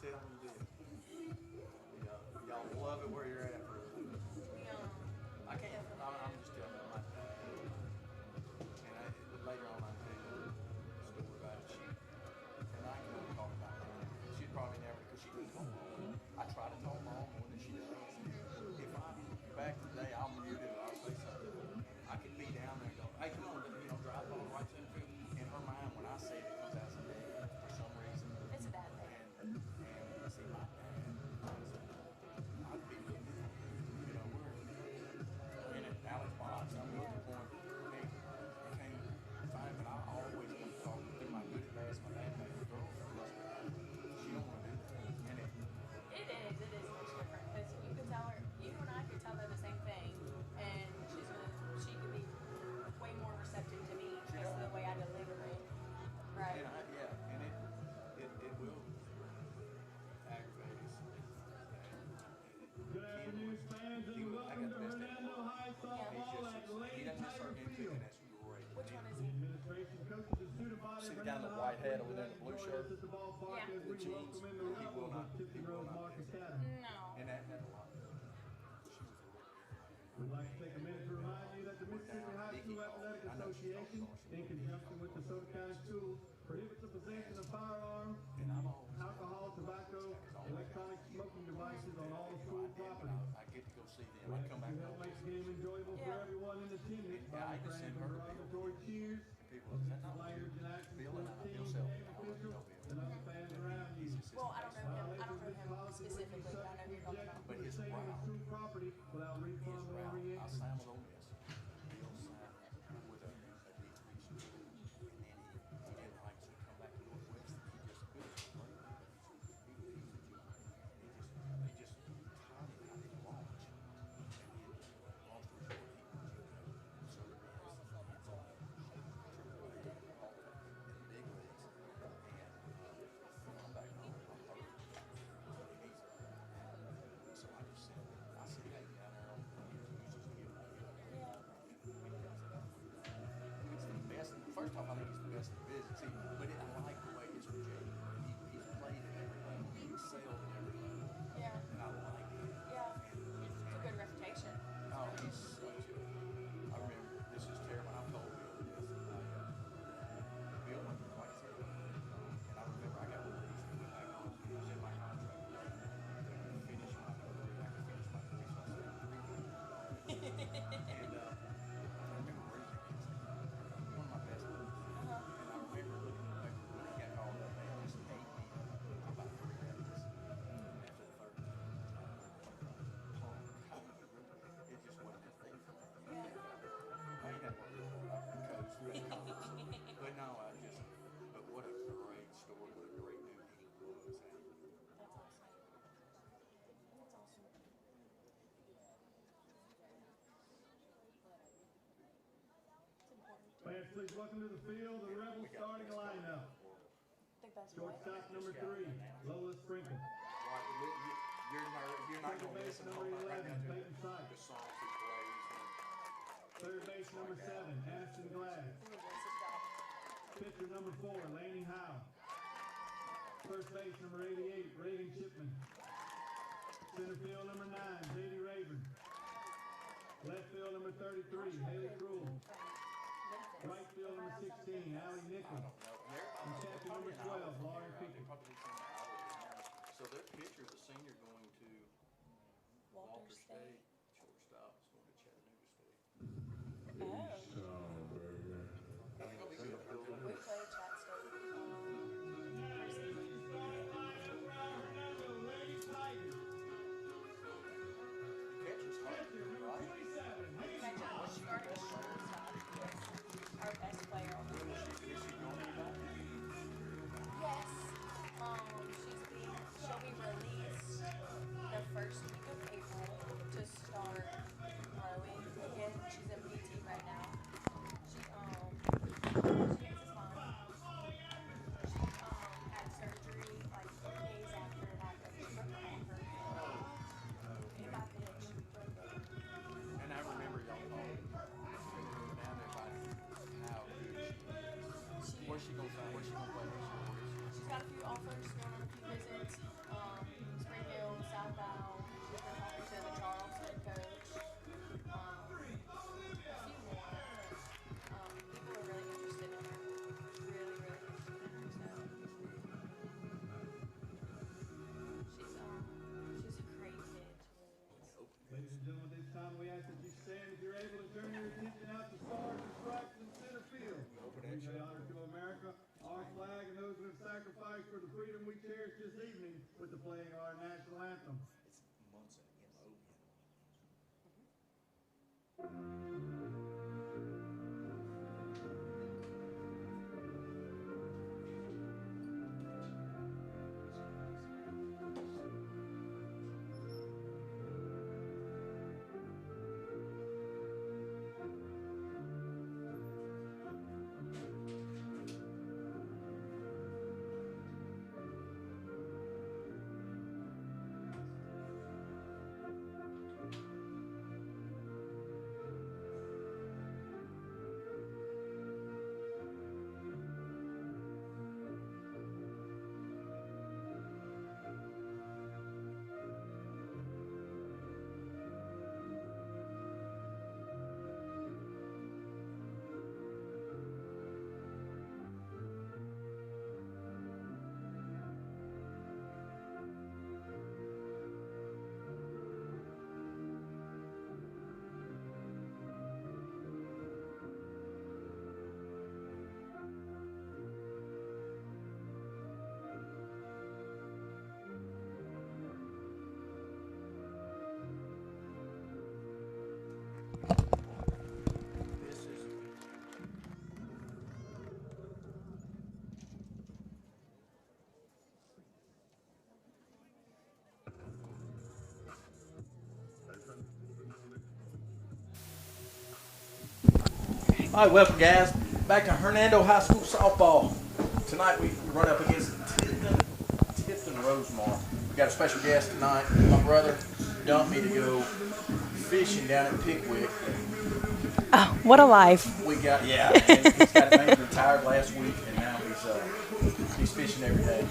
tell them to do it. Y'all love it where you're at. I can't. I'm just telling you. Later on, I'll tell you a story about it. And I can only talk about it. She'd probably never, because she didn't talk home. I try to talk home more than she does. If I'm back today, I'll mute it. I'll say something. I could be down there and go, hey, come on, drive on right to the field. In her mind, when I say it, it comes out as a negative for some reason. It's a bad thing. And see, my dad, I'd be looking, we're in an Alex box. I'm looking for him. Can't find him, but I always want to talk through my good and bad. My bad baby girl. She don't want to do that. And it is much different because you can tell her, you and I could tell her the same thing, and she could be way more receptive to me because of the way I deliver it, right? And it will aggravate us. Good afternoon, fans, and welcome to Hernando High Softball at Lady Tiger Field. Which one is he? Administration coaches the student body. See the guy in the white hat over there in the blue shirt? At the ballpark Yeah. as we The jeans. welcome in the rebels of Tipton Rosemark Academy. No. And that a lot. We'd like to take a minute to remind you that the Mississippi High School Athletic Association, in conjunction with the Soda County Schools, prohibits the possession of firearms, alcohol, tobacco, electronic smoking devices on all school property. I get to go see them. We I ask come that back you help make the game enjoyable for everyone in attendance by granting derogatory cheers, flyers, and actions Bill to and the I, team, Bill Self. game officials, and other fans around you. Well, I don't know him specifically, but I know who you're talking about. But his Staying on route, school property without refund or I re-entry. signed with Ole Miss. Bill signed with a D3 school. And then he didn't like to come back to Northwest. He just couldn't. They just taught him how to launch. And then long story short, he so the hands on triple A, in the big leagues. And I'm back home. I'm hurt. So I just said, hey, down there, you just give it. It's the best. First off, I think it's the best in the business. See, but I like the way it's with Jay. He's played at every level. He excelled at every level. Yeah. And I like it. Yeah. It's a good reputation. Oh, he's such a. I remember, this is terrible. I told Bill this. Bill went to like I said, and I remember I got released and went back home. I was in my contract. Finish my career. I could finish my career. So I said, and I remember reading against him. One of my best ones. And I remember looking at the paper when he got called up, they just ate me about 3 minutes after the third. It just wasn't a thing for me. I ain't had one coach for the conference. But no, but what a great story, what a great dude he was. That's awesome. That's awesome. It's important. Fans, please welcome to the field the Rebels starting lineup. I think that's Shortstop number 3, Lola Sprinkle. You're not going to base listen to number 11, Peyton the Sykes. songs he plays. Third base number 7, Ashton Glass. Pitcher number 4, Laney Howe. First base number 88, Reagan Chipman. Center field number 9, J.D. Rayburn. Left field number 33, Haley Krul. Right field number 16, Allie Nichols. And catcher number 12, Lauren Pickett. So their pitcher, the senior, going to Walter State. Shortstop is going to Chattanooga State. Oh. It's going to be good. We played Chat State. Catcher's hard, right? Catcher starting shortstop. Yes. Our best player on the team. Is she going to be back? Yes. She'll be released the first week of April to start. this evening with the playing of our national anthem. It's Munson, M-O-N. All right, welcome guys, back to Hernando High School softball. Tonight we run up against Tipton Rosemark. We got a special guest tonight. My brother dumped me to go fishing down at Pickwick. Oh, what a life. We got, yeah, and he's got maybe retired last week, and now he's fishing every day.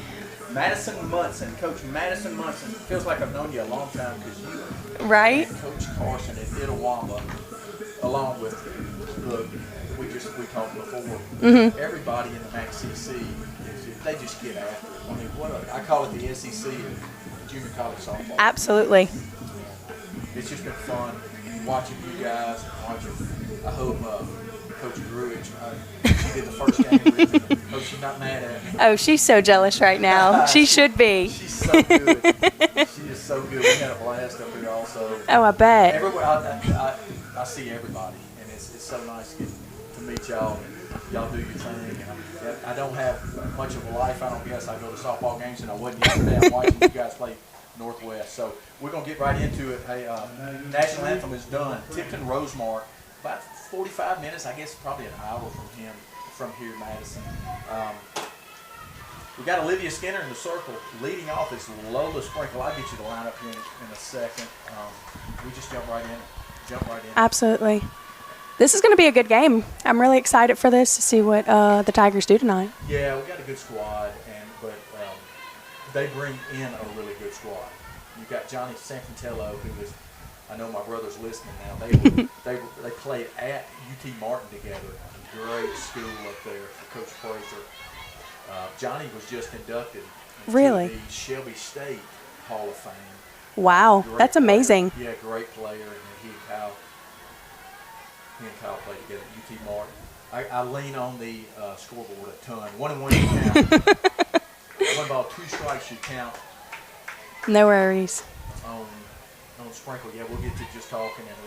Madison Munson, Coach Madison Munson. Feels like I've known you a long time because you Right? and Coach Carson at Itawamba, along with we talked before. Everybody in the MAC-CC, they just get after it. I mean, I call it the SEC of junior college softball. Absolutely. It's just been fun watching you guys. I hope Coach Gruich, she did the first game. Hope she's not mad at me. Oh, she's so jealous right now. She should be. She's so good. She is so good. We had a blast up here also. Oh, I bet. Everywhere I see everybody, and it's so nice to meet y'all. And y'all do your thing. And I don't have much of a life. I don't guess I go to softball games, and I wasn't yesterday. I'm watching you guys play Northwest. So we're gonna get right into it. Hey, national anthem is done. Tipton Rosemark, about 45 minutes. I guess probably an hour from here, Madison. We got Olivia Skinner in the circle. Leading off is Lola Sprinkle. I'll get you the lineup here in a second. We just jump right in. Absolutely. This is going to be a good game. I'm really excited for this to see what the Tigers do tonight. Yeah, we got a good squad, but they bring in a really good squad. You got Johnny Sanfratello, who is, I know my brother's listening now. They played at UT Martin together. Great school up there for Coach Fraser. Johnny was just inducted into the Shelby State Hall of Fame. Wow, that's amazing. Yeah, great player, and he and Kyle played together at UT Martin. I lean on the scoreboard a ton. 1-1 you count. 1 ball, 2 strikes you count. No worries. On Sprinkle, yeah, we'll get to just talking, and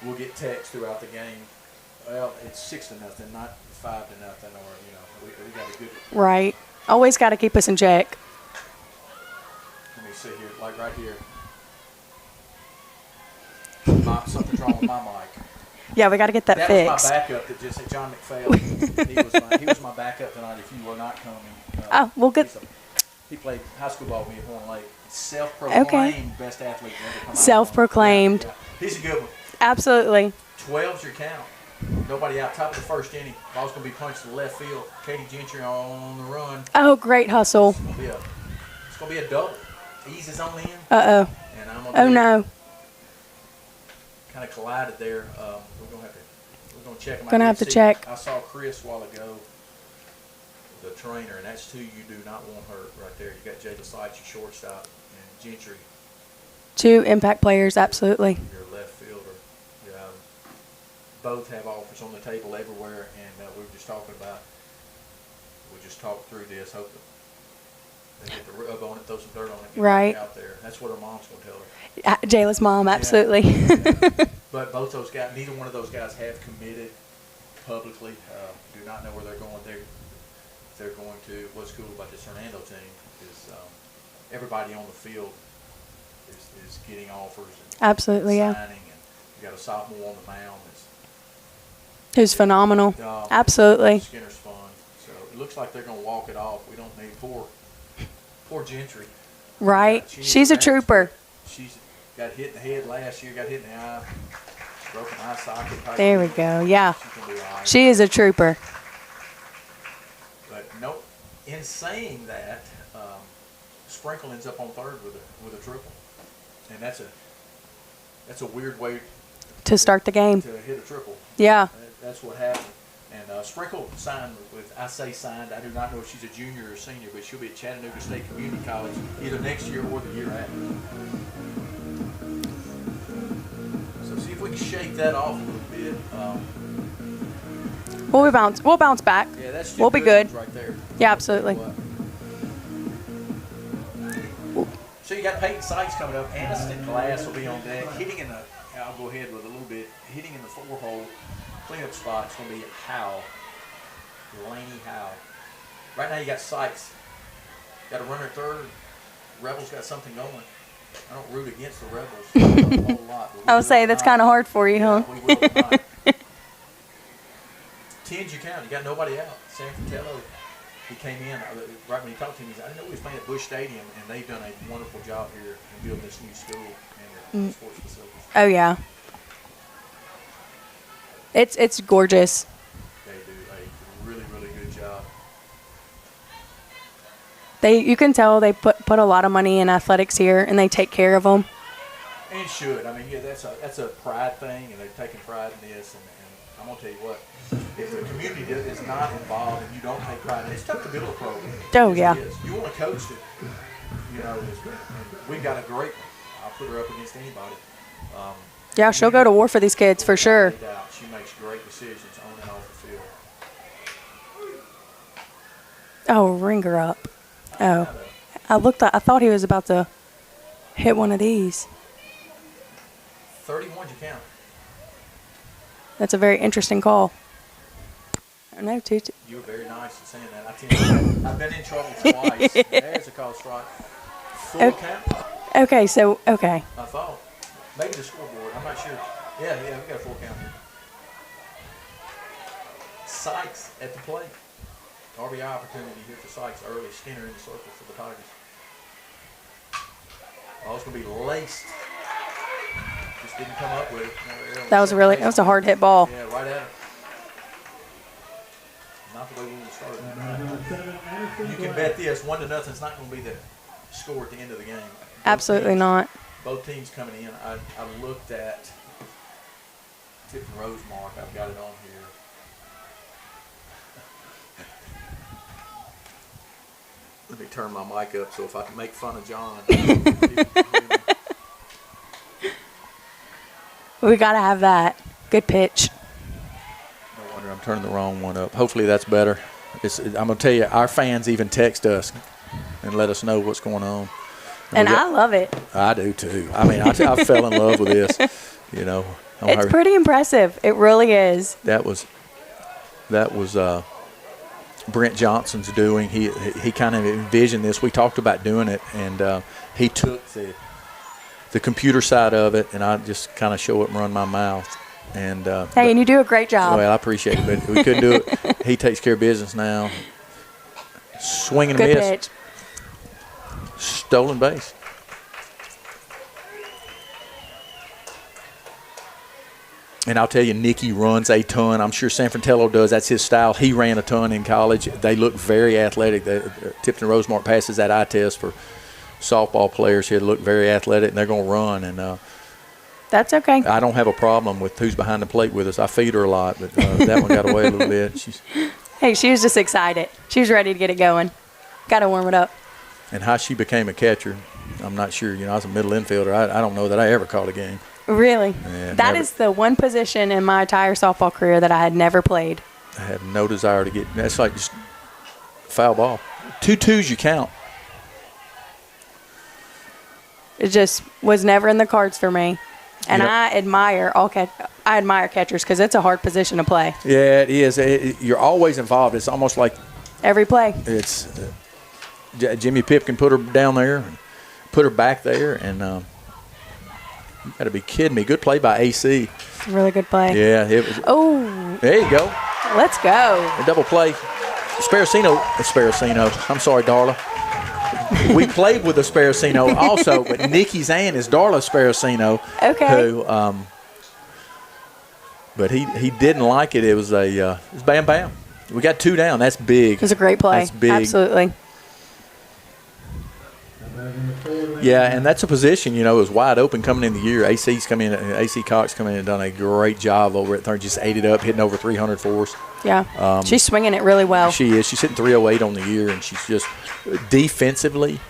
we'll get text throughout the game. Well, it's 6-0, not 5-0, or we got a good. Right. Always got to keep us in check. Let me see here, like right here. Something's wrong with my mic. Yeah, we got to get that fixed. That was my backup that just said John McPhail. He was my backup tonight if you were not coming. Well, good. He played high school ball with me at Horn Lake. Self-proclaimed best athlete ever come out. Self-proclaimed. Yeah. He's a good one. Absolutely. 12's your count. Nobody out. Top of the first inning. Ball's going to be punched to the left field. Katie Gentry on the run. Oh, great hustle. It's going to be a double. Eases on in. Uh-oh. And I'm Oh, no. Kind of collided there. We're going to check them out. Going to have to check. I saw Chris a while ago, the trainer, and that's 2 you do not want hurt right there. You got Jayla Seitz, your shortstop, and Gentry. 2 impact players, absolutely. Your left fielder. Both have offers on the table everywhere, and we were just talking about. We'll just talk through this. Hope They get the rub on it, throw some dirt on it, get Right. back out there. That's what her mom's going to tell her. Jayla's mom, absolutely. But both those guys, neither one of those guys have committed publicly. Do not know where they're going. They're going to. What's cool about this Hernando team is everybody on the field is getting offers. And Absolutely, yeah. signing, and you got a sophomore on the mound Who's phenomenal. that's Absolutely. Skinner's fun. So it looks like they're going to walk it off. We don't need poor Gentry. Right. She needs She's a match. trooper. She's got hit in the head last year. Got hit in the eye. Broken eye socket. type There we deal. go. Yeah. She's gonna be all right. She is a trooper. But no, in saying that, Sprinkle ends up on third with a triple, and that's a weird way To start the game. to hit a triple. Yeah. That's what happened. And Sprinkle signed I say signed. I do not know if she's a junior or a senior, but she'll be at Chattanooga State Community College either next year or the year after. So see if we can shake that off a little bit. We'll bounce back. Yeah, that's We'll be good. right there. Yeah, absolutely. So you got Peyton Sykes coming up. Aniston Glass will be on deck. Hitting in the, I'll go ahead with a little bit. Hitting in the 4-hole cleanup spot. It's going to be Howe. Laney Howe. Right now you got Sykes. Got a runner at third. Rebels got something going. I don't root against the Rebels a whole lot. I would say that's kind of hard for you, huh? We will tonight. 10s you count. You got nobody out. San Fratello, he came in right when he talked to me. He said, I didn't know he was playing at Bush Stadium, and they've done a wonderful job here in building this new school and the sports facilities. Oh, yeah. It's gorgeous. They do a really, really good job. You can tell they put a lot of money in athletics here, and they take care of them. And should. I mean, yeah, that's a pride thing, and they've taken pride in this. And I'm going to tell you what, if the community is not involved and you don't take pride in it, it's tough to build a program. Oh, It yeah. is. You want to coach it. You know, we've got a great one. I'll put her up against anybody. Yeah, she'll go to war for these kids for sure. Without a doubt. She makes great decisions on and off the field. Oh, ring her up. Oh, I thought he was about to hit one of these. 31 you count. That's a very interesting call. I know, too. You were very nice in saying that. I tell you, I've been in trouble twice. There's a call strike. Full count. Okay, so, okay. I thought. Maybe the scoreboard. I'm not sure. Yeah, we got a full count here. Sykes at the plate. RBI opportunity here for Sykes early. Skinner in the circle for the Tigers. Ball's going to be laced. Just didn't come up with it. That was a hard hit ball. Yeah, right at it. Not the way we want to start. You can bet this 1-0 is not going to be the score at the end of the game. Absolutely not. Both teams coming in. I looked at Tipton Rosemark. I've got it on here. Let me turn my mic up so if I can make fun of John. We got to have that. Good pitch. No wonder I'm turning the wrong one up. Hopefully that's better. I'm going to tell you, our fans even text us and let us know what's going on. And I love it. I do too. I mean, I fell in love with this. You know, It's pretty impressive. It really is. That was Brent Johnson's doing. He kind of envisioned this. We talked about doing it, and he took the computer side of it, and I just kind of show it and run my mouth. And hey, and you do a great job. Well, I appreciate it, but we couldn't do it. He takes care of business now. Swing and Good miss. pitch. Stolen base. And I'll tell you, Nicky runs a ton. I'm sure San Fratello does. That's his style. He ran a ton in college. They look very athletic. Tipton Rosemark passes that eye test for softball players here. They look very athletic, and they're going to run. And that's okay. I don't have a problem with who's behind the plate with us. I feed her a lot, but that one got away a little bit. Hey, she was just excited. She was ready to get it going. Got to warm it up. And how she became a catcher, I'm not sure. You know, I was a middle infielder. I don't know that I ever caught a game. Really? Yeah, that is the one position in my entire softball career that I had never played. I have no desire to get – that's like just foul ball. 2-2s you count. It just was never in the cards for me. And I admire catchers because it's a hard position to play. Yeah, it is. You're always involved. It's almost like every play. It's Jimmy Pipkin put her down there, and put her back there, and you got to be kidding me. Good play by AC. It's a really good play. Yeah, it was. Oh, there you go. Let's go. A double play. Sparacino. I'm sorry, Darla. We played with a Sparacino also, but Nikki's aunt is Darla Sparacino. Okay. Who, but he didn't like it. It was bam bam. We got 2 down. That's big. It was a great play. That's big. Absolutely. Yeah, and that's a position, it was wide open coming in the year. AC Cox coming in and done a great job over at third. Just ate it up, hitting over 300 for us. Yeah. She's swinging it really well. She is. She's hitting 308 on the year, and she's just defensively,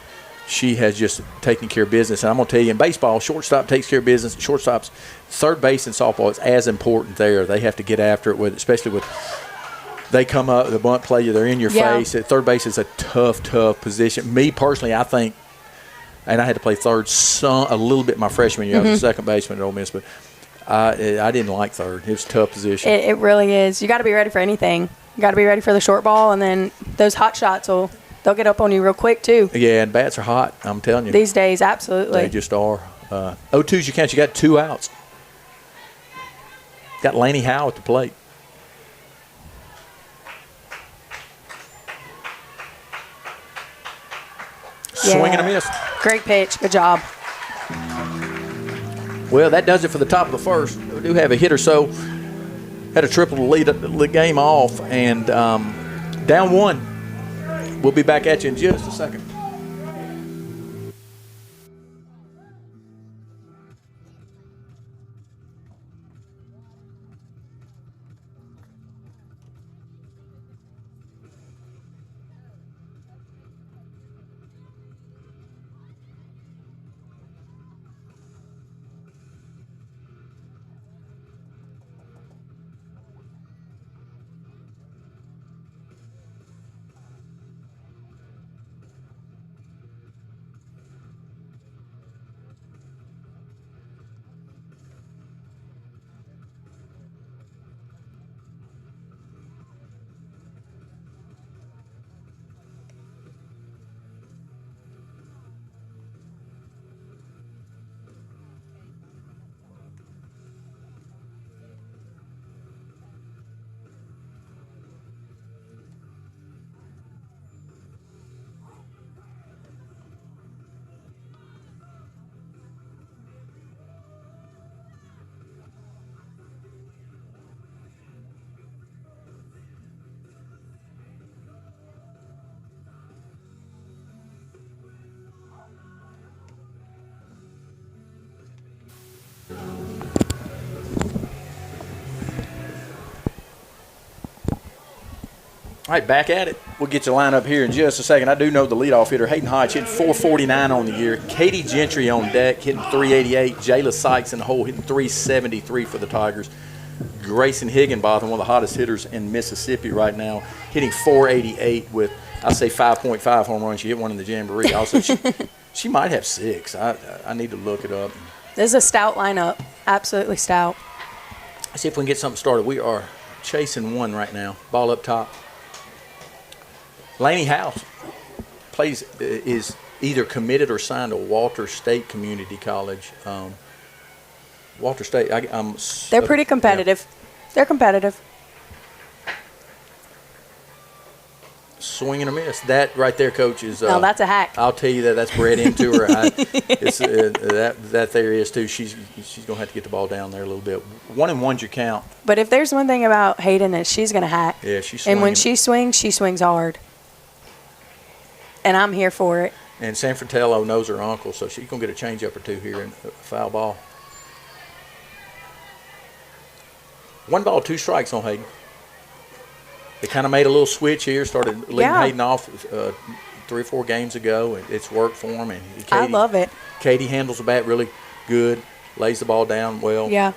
she has just taken care of business. And I'm going to tell you, in baseball, shortstop takes care of business. Shortstops, third base in softball is as important there. They have to get after it, especially with they come up, the bunt play, they're in your face. At third base is a tough position. Me personally, I think, and I had to play third a little bit my freshman year. I was a second baseman at Ole Miss, but I didn't like third. It was a tough position. It really is. You got to be ready for anything. You got to be ready for the short ball, and then those hot shots they'll get up on you real quick too. Yeah, and bats are hot. I'm telling you. These days, absolutely. They just are. 0-2's your count. You got 2 outs. Got Laney Howe at the plate. Swing and a miss. Great pitch. Good job. Well, that does it for the top of the first. We do have a hit or so. Had a triple to lead the game off, and down 1. We'll be back at you in just a second. All right, back at it. We'll get you lined up here in just a second. I do know the leadoff hitter, Hayden Hodge, hitting 449 on the year. Katie Gentry on deck, hitting 388. Jayla Sykes in the hole, hitting 373 for the Tigers. Grayson Higginbotham, one of the hottest hitters in Mississippi right now, hitting 488 with, I'll say, 5.5 home runs. She hit one in the Jamboree. Also, she might have 6. I need to look it up. This is a stout lineup. Absolutely stout. Let's see if we can get something started. We are chasing 1 right now. Ball up top. Laney House is either committed or signed to Walter State Community College. Walter State, they're pretty competitive. Yeah. They're competitive. Swing and a miss. That right there, Coach, is. No, that's a hack. I'll tell you that's bred into her. That there is too. She's gonna have to get the ball down there a little bit. 1-1's your count. But if there's one thing about Hayden is she's gonna hack. Yeah, she's. And when she swings hard. And I'm here for it. And San Fratello knows her uncle, so she's going to get a changeup or 2 here in a foul ball. 1 ball, 2 strikes on Hayden. They kind of made a little switch here, started leading Hayden off 3 or 4 games ago. It's worked for him. And Katie, I love it. Katie handles the bat really good, lays the ball down well. Yeah.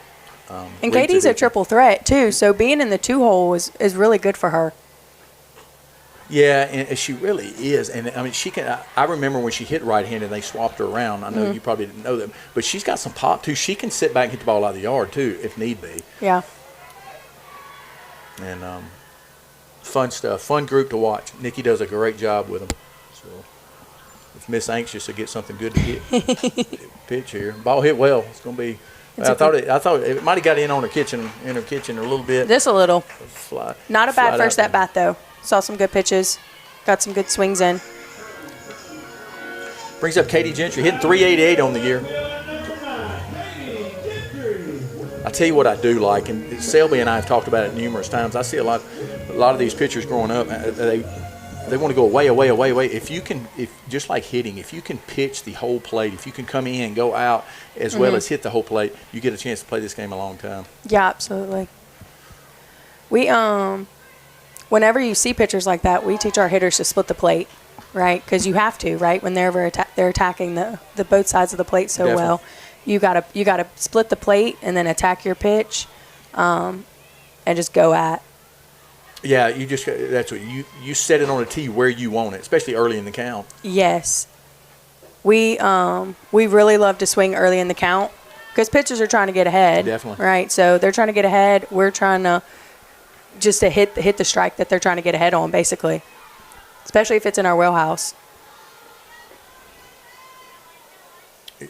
And Katie's a triple threat, too, so being in the 2 hole is really good for her. Yeah, and she really is. And I mean, she can. I remember when she hit right-handed, they swapped her around. I know you probably didn't know that, but she's got some pop too. She can sit back and hit the ball out of the yard too, if need be. Yeah. And fun stuff, fun group to watch. Nikki does a great job with them. So if Miss Anxious to get something good to hit, pitch here, ball hit well. It's gonna be. I thought it might have got in on her kitchen a little bit. Just a little. Fly, Not a bad first at there. bat though. Saw some good pitches, got some good swings in. Brings up Katie Gentry, hitting 388 on the year. I tell you what I do like, and Selby and I have talked about it numerous times. I see a lot of these pitchers growing up. They want to go away. If you can, just like hitting, if you can pitch the whole plate, if you can come in, go out, as well as hit the whole plate, you get a chance to play this game a long time. Yeah, absolutely. We whenever you see pitchers like that, we teach our hitters to split the plate, right? Because you have to, right? When they're attacking the both sides of the plate so Definitely. well, you gotta split the plate and then attack your pitch, and just go at. Yeah, that's what you set it on a tee where you want it, especially early in the count. Yes. We really love to swing early in the count because pitchers are trying to get ahead. Definitely. Right. So they're trying to get ahead. We're trying to just to hit the strike that they're trying to get ahead on, basically. Especially if it's in our wheelhouse.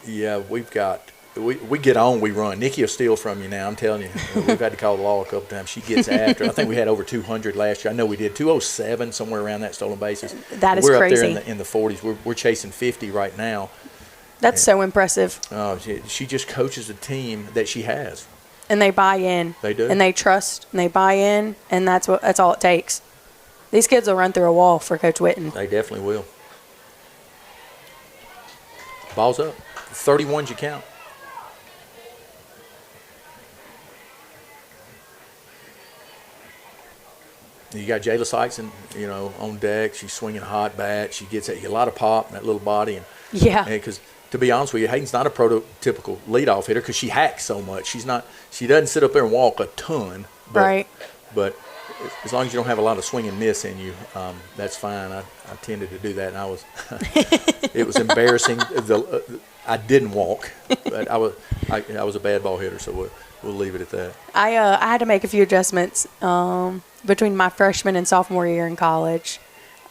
Yeah, we get on, we run. Nikki will steal from you now. I'm telling you, we've had to call the law a couple times. She gets after. I think we had over 200 last year. I know we did 207 somewhere around that stolen bases. That is we're crazy. We're up there in the 40s. We're chasing 50 right now. That's so impressive. She just coaches a team that she has. And they buy in. They do. And they trust and they buy in, and that's all it takes. These kids will run through a wall for Coach Witten. They definitely will. Ball's up. 31's you count. You got Jayla Sykes, on deck. She's swinging a hot bat. She gets a lot of pop in that little body, and Yeah. because to be honest with you, Hayden's not a prototypical leadoff hitter because she hacks so much. She doesn't sit up there and walk a ton. Right. But as long as you don't have a lot of swing and miss in you, that's fine. I tended to do that, and it was embarrassing. I didn't walk, but I was a bad ball hitter, so we'll leave it at that. I had to make a few adjustments between my freshman and sophomore year in college.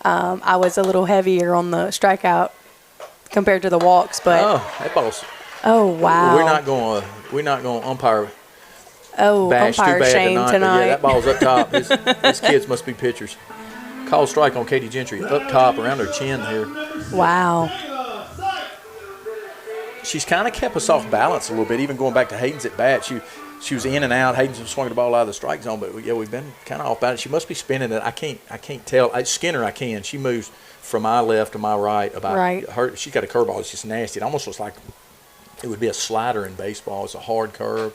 I was a little heavier on the strikeout compared to the walks, but That ball's. oh wow, We're not going to umpire. umpire too bad shame tonight. Yeah, that ball's up top. These kids must be pitchers. Call strike on Katie Gentry up top around her chin here. Wow. She's kind of kept us off balance a little bit, even going back to Hayden's at bat. She was in and out. Hayden's swinging the ball out of the strike zone, but yeah, we've been kind of off balance. She must be spinning it. I can't tell. Skinner, I can. She moves from my left to my right. Her. She's got a curveball. It's just nasty. It almost looks like it would be a slider in baseball. It's a hard curve.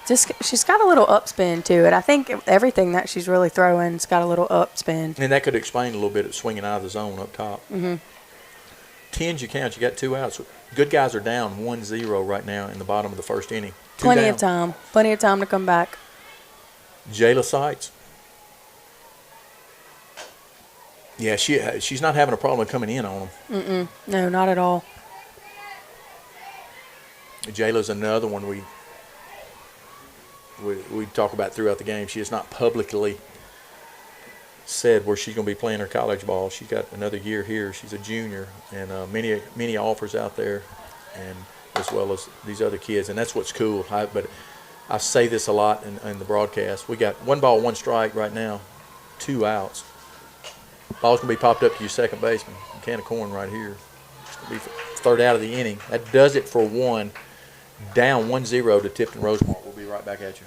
She's got a little upspin to it. I think everything that she's really throwing's got a little upspin. And that could explain a little bit of swinging out of the zone up top. Mm-hmm. 10's you count. You got 2 outs. Good guys are down 1-0 right now in the bottom of the first inning. Plenty of time to come back. Jayla Sykes. Yeah, she's not having a problem coming in on them. No, not at all. Jayla's another one we talk about throughout the game. She has not publicly said where she's going to be playing her college ball. She's got another year here. She's a junior, and many offers out there, and as well as these other kids, and that's what's cool. But I say this a lot in the broadcast. We got 1 ball, 1 strike right now, 2 outs. Ball's going to be popped up to your second baseman. A can of corn right here. It's going to be third out of the inning. That does it for 1. Down 1-0 to Tipton Rosemark. We'll be right back at you.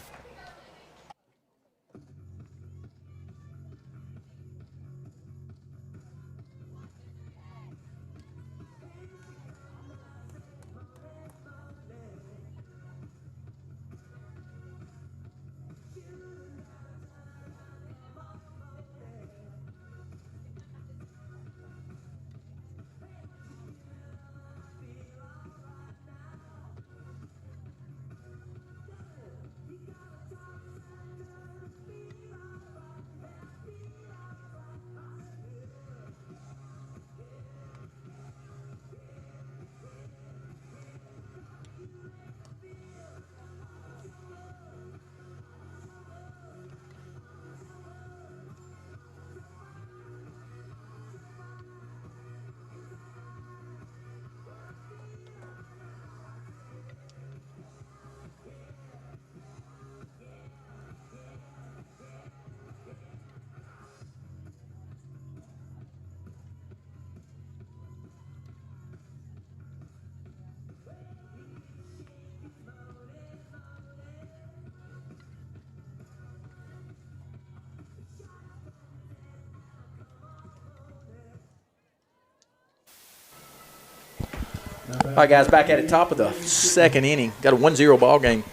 All right, guys, back at it. Top of the second inning. Got a 1-0 ball game.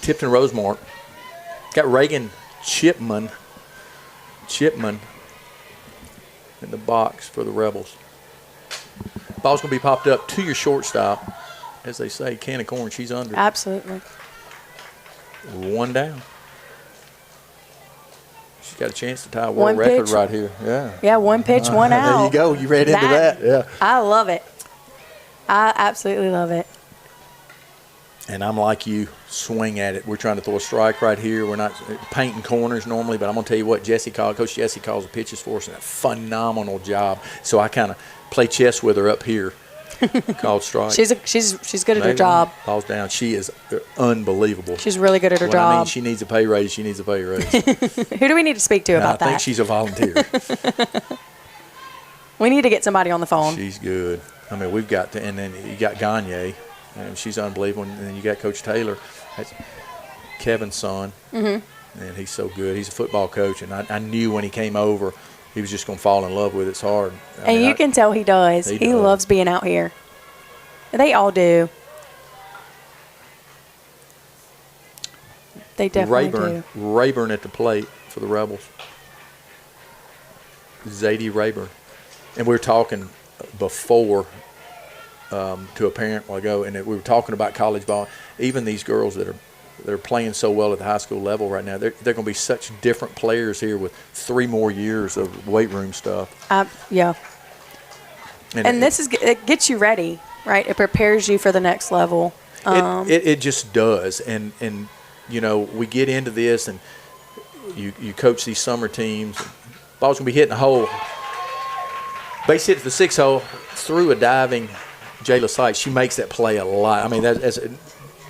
Tipton Rosemark. Got Reagan Chipman in the box for the Rebels. Ball's going to be popped up to your shortstop. As they say, can of corn, she's under. Absolutely. 1 down. She's got a chance to tie a world record right here. Yeah. Yeah, 1 pitch, 1 out. There you go. You read into that. Yeah. I love it. I absolutely love it. And I'm like you, swing at it. We're trying to throw a strike right here. We're not painting corners normally, but I'm going to tell you what, Coach Jessie calls the pitches for us, and a phenomenal job. So I kind of play chess with her up here, called strike. She's good at her job. Ball's down. She is unbelievable. She's really good at her job. I mean, she needs a pay raise. She needs a pay raise. Who do we need to speak to about that? I think she's a volunteer. We need to get somebody on the phone. She's good. I mean, we've got to, and then you got Gagne. And she's unbelievable. And then you got Coach Taylor. That's Kevin's son. Mm-hmm. And he's so good. He's a football coach. And I knew when he came over, he was just going to fall in love with it. It's hard. You can tell he does. He loves being out here. They all do. They definitely do. Rayburn at the plate for the Rebels. Zadie Rayburn. And we were talking before to a parent a while ago, and we were talking about college ball. Even these girls that are playing so well at the high school level right now, they're going to be such different players here with 3 more years of weight room stuff. Yeah. And it gets you ready, right? It prepares you for the next level. It just does. And you know, we get into this, and you coach these summer teams. Ball's going to be hitting a hole. Base hit to the 6 hole through a diving Jayla Sykes. She makes that play a lot. I mean, that's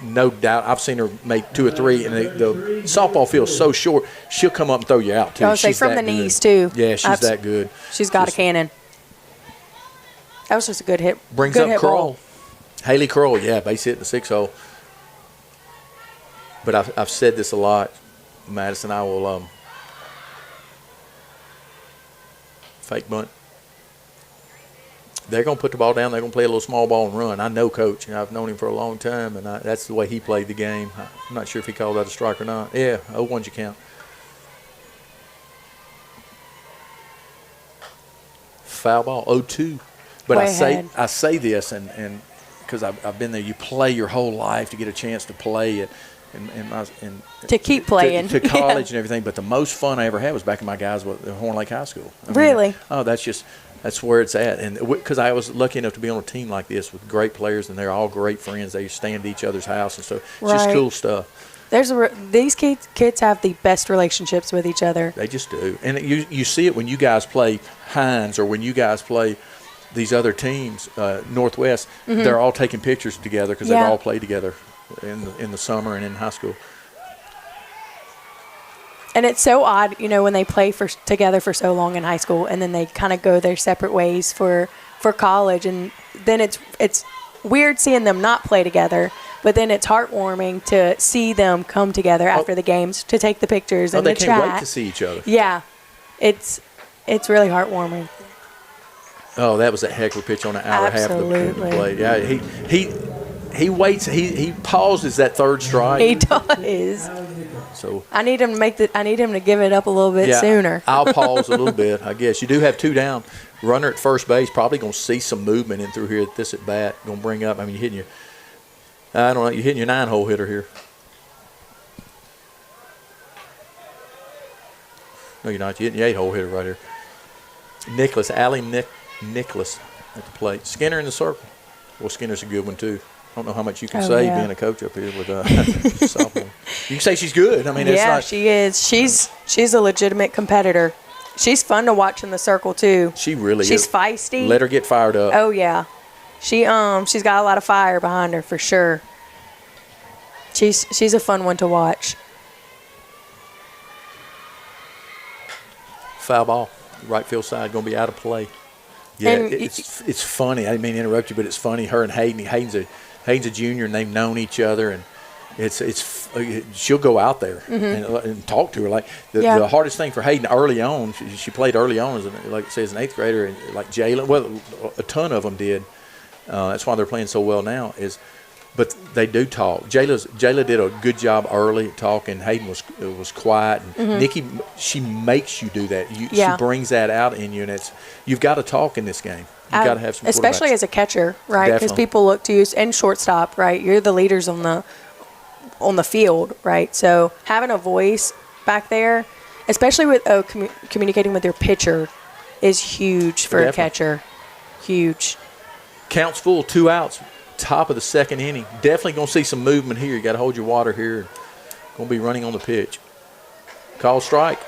no doubt. I've seen her make 2 or 3, and the softball field's so short, she'll come up and throw you out, too. I would say from the knees, too. Yeah, she's that good. She's got a cannon. That was just a good hit. Brings up Kroll. Haley Kroll, yeah, base hit in the 6 hole. But I've said this a lot. Madison, I will fake bunt. They're going to put the ball down. They're going to play a little small ball and run. I know Coach. I've known him for a long time, and that's the way he played the game. I'm not sure if he called that a strike or not. Yeah, 0-1's you count. Foul ball, 0-2. But I say this, and because I've been there. You play your whole life to get a chance to play it, and to keep playing to college and everything. But the most fun I ever had was back in my guys with Horn Lake High School. Really? That's where it's at. And because I was lucky enough to be on a team like this with great players, and they're all great friends. They stay at each other's house, and so it's just cool stuff. These kids have the best relationships with each other. They just do. And you see it when you guys play Hines, or when you guys play these other teams, Northwest. Mm-hmm. They're all taking pictures together because they've all played together in the summer and in high school. And it's so odd, you know, when they play together for so long in high school, and then they kind of go their separate ways for college, and then it's weird seeing them not play together. But then it's heartwarming to see them come together after the games to take the pictures and the chat. They can't wait to see each other. Yeah, it's really heartwarming. Oh, that was a heck of a pitch on an hour and a half of the play. Yeah, he waits. He pauses that third strike. He does. So I need him to give it up a little bit sooner. I'll pause a little bit. I guess you do have 2 down. Runner at first base, probably going to see some movement in through here at this at bat. Going to bring up. I mean, you're hitting your 9-hole hitter here. No, you're not. You're hitting your 8-hole hitter right here. Nicholas, Nicholas at the plate. Skinner in the circle. Well, Skinner's a good one too. I don't know how much you can say being a coach up here with sophomore. You can say she's good. I mean, she is. She's a legitimate competitor. She's fun to watch in the circle too. She really is. She's feisty. Let her get fired up. Oh yeah, she's got a lot of fire behind her for sure. She's a fun one to watch. Foul ball, right field side, going to be out of play. Yeah, it's funny. I didn't mean to interrupt you, but it's funny. Her and Hayden's a junior, and they've known each other, and she'll go out there and talk to her. Like the hardest thing for Hayden early on, she played early on as like it says an 8th grader, and like Jalen. Well, a ton of them did. That's why they're playing so well now. But they do talk. Jayla did a good job early talking. Hayden was quiet. And Nikki, she makes you do that. She brings that out in you, and you've got to talk in this game. You've got to have some, especially as a catcher, right? Because people look to you, and shortstop, right? You're the leaders on the field, right? So having a voice back there, especially with communicating with your pitcher, is huge for a catcher. Huge. Counts full, 2 outs. Top of the second inning. Definitely going to see some movement here. You got to hold your water here. Going to be running on the pitch. Call strike.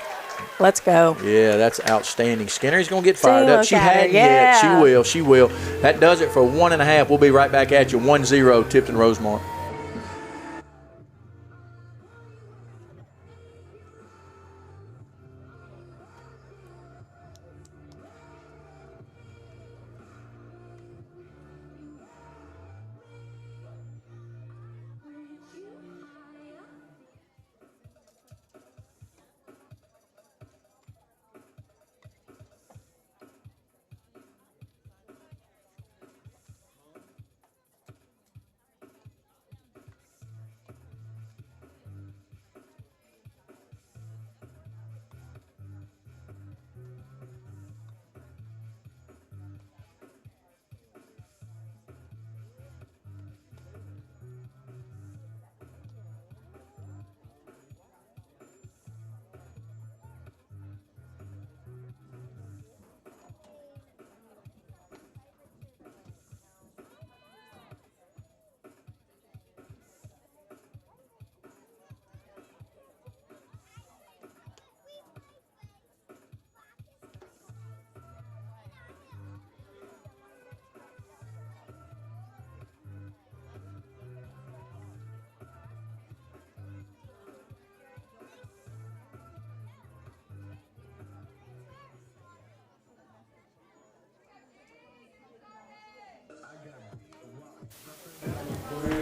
Let's go. Yeah, that's outstanding. Skinner's going to get fired up. She hadn't yet. She will. She will. That does it for 1.5. We'll be right back at you. 1-0 Tipton Rosemark.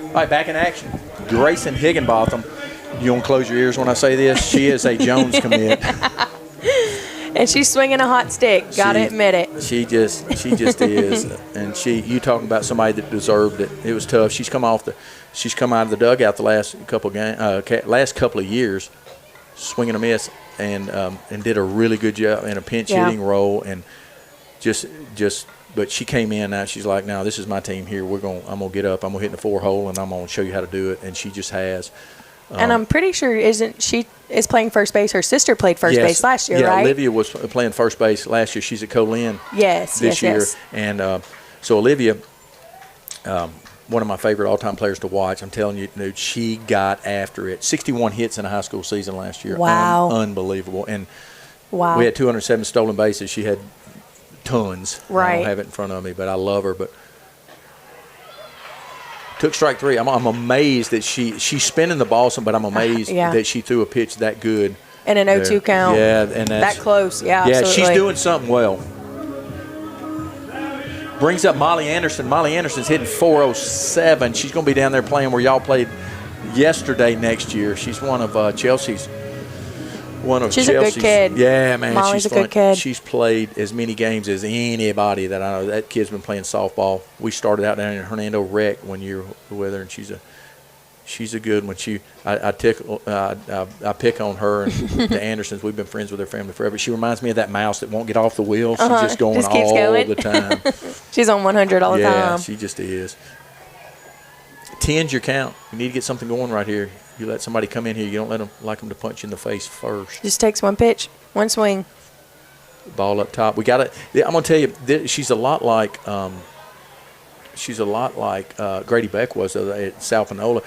All right, back in action. Grayson Higginbotham. You want to close your ears when I say this? She is a Jones commit. And she's swinging a hot stick. Got to admit it. She just is. And you talking about somebody that deserved it. It was tough. She's come out of the dugout the last couple of years, swinging a miss, and did a really good job in a pinch hitting role, and But she came in now. She's like, "No, this is my team here. I'm gonna get up. I'm gonna hit in the 4-hole, and I'm gonna show you how to do it." And she just has. And I'm pretty sure she is playing first base. Her sister played first base last year, right? Yeah, Olivia was playing first base last year. She's at Colin. This year. Yes. And so Olivia, one of my favorite all-time players to watch. I'm telling you, dude, she got after it. 61 hits in a high school season last year. Wow. Unbelievable. And wow. We had 207 stolen bases. She had tons. Right. I don't have it in front of me, but I love her. But took strike 3. I'm amazed that she's spinning the ball some, but I'm amazed that she threw a pitch that good. And an 0-2 count. Yeah, and that close. Yeah, yeah, absolutely. she's doing something well. Brings up Molly Anderson. Molly Anderson's hitting 407. She's going to be down there playing where y'all played yesterday next year. She's one of Chelsea's. She's a good kid. Yeah, man. Molly's a good kid. She's played as many games as anybody that I know. That kid's been playing softball. We started out down in Hernando Rec one year with her, and she's a good one. I pick on her and the Andersons. We've been friends with her family forever. She reminds me of that mouse that won't get off the wheel. She's just going all the time. She's on 100 all the time. Yeah, she just is. 10's your count. You need to get something going right here. You let somebody come in here, you don't like them to punch you in the face first. Just takes one pitch, one swing. Ball up top. We got it. I'm gonna tell you, she's a lot like Grady Beck was at South Panola.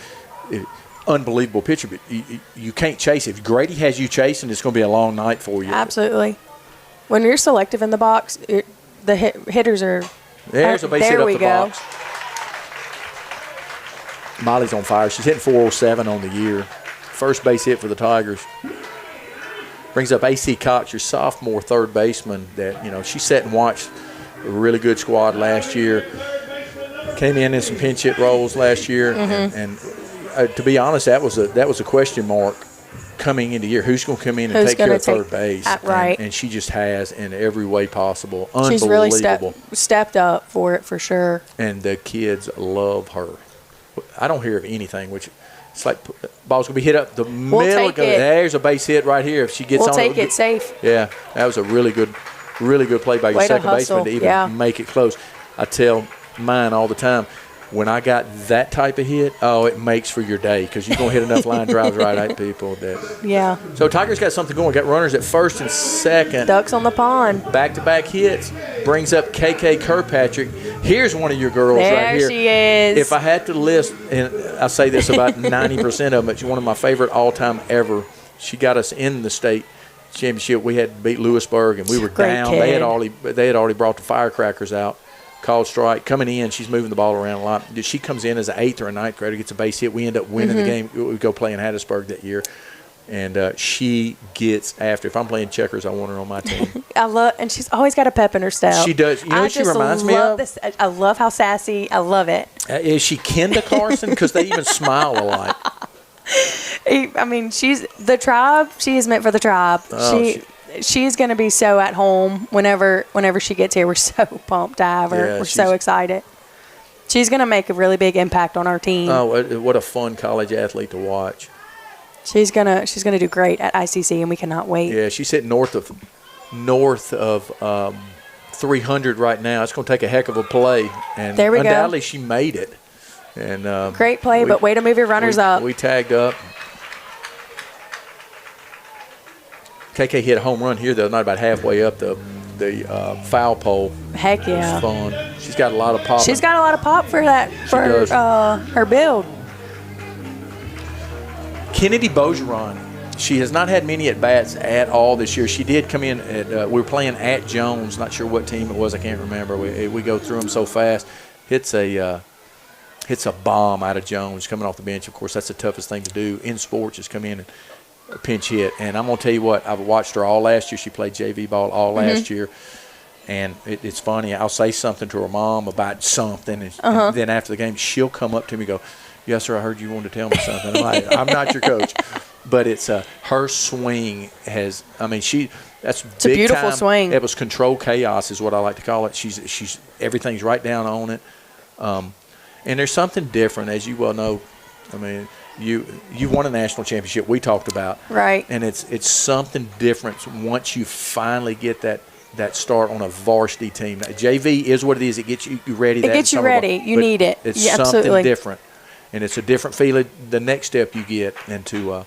Unbelievable pitcher, but you can't chase. If Grady has you chasing, it's gonna be a long night for you. Absolutely. When you're selective in the box, the hitters are. There's a base hit up the go. box. Molly's on fire. She's hitting 407 on the year. First base hit for the Tigers. Brings up A.C. Cox, your sophomore third baseman that, she sat and watched a really good squad last year. Came in some pinch hit roles last year. And to be honest, that was a question mark coming into the year, who's going to come in and Who's take care gonna of third base? right. And she just has in every way possible. She's Unbelievable. really stepped up for it for sure. And the kids love her. I don't hear of anything, which it's like ball's going to be hit up the middle. Take it. There's a base hit right here. If she gets We'll on take it safe. Yeah, that was a really good play by your Way to second baseman to even make it close. I tell mine all the time, when I got that type of hit, it makes for your day because you're going to hit enough line drives right at people. Yeah. So Tigers got something going. Got runners at first and second. Ducks on the pond. Back-to-back hits. Brings up KK Kirkpatrick. Here's one of your girls right here. There she is. If I had to list, and I say this about 90% of them, it's one of my favorite all-time ever. She got us in the state championship. We had to beat Lewisburg, and we were down. Kid. They had already brought the firecrackers out. Called strike. Coming in, she's moving the ball around a lot. She comes in as an 8th or a 9th grader, gets a base hit. We end up winning the game. We go play in Hattiesburg that year. And she gets after. If I'm playing checkers, I want her on my team. And she's always got a pep in her step. She does. You know what she reminds me of? I love how sassy. I love it. Is she Kenda Carson? Because they even smile alike. I mean, she's the tribe. She is meant for the tribe. She's going to be so at home whenever she gets here. We're so pumped to have her. Yeah, we're so excited. She's going to make a really big impact on our team. Oh, what a fun college athlete to watch. She's gonna do great at ICC, and we cannot wait. Yeah, she's sitting north of 300 right now. It's going to take a heck of a play, and there we undoubtedly go. she made it. And great play, but way to move your runners up. We tagged up. KK hit a home run here, though, not about halfway up the foul pole. Heck yeah. It was fun. She's got a lot of pop. She's got a lot of pop for that, for her build. Kennedy Bergeron, she has not had many at-bats at all this year. She did come in at we were playing at Jones. Not sure what team it was. I can't remember. We go through them so fast. Hits a bomb out of Jones coming off the bench. Of course, that's the toughest thing to do in sports is come in and pinch hit. And I'm going to tell you what, I've watched her all last year. She played JV ball all last year. And it's funny. I'll say something to her mom about something. And then after the game, she'll come up to me and go, "Yes, sir, I heard you wanted to tell me something." I'm like, "I'm not your coach." But it's her swing has – I mean, that's it's big a beautiful time. Swing. It was controlled chaos is what I like to call it. She's everything's right down on it. And there's something different, as you well know. I mean, you won a national championship we talked about. Right. And it's something different once you finally get that start on a varsity team. JV is what it is. It gets you ready. It gets you ready. You need it. It's yeah, something absolutely. different. And it's a different feeling the next step you get into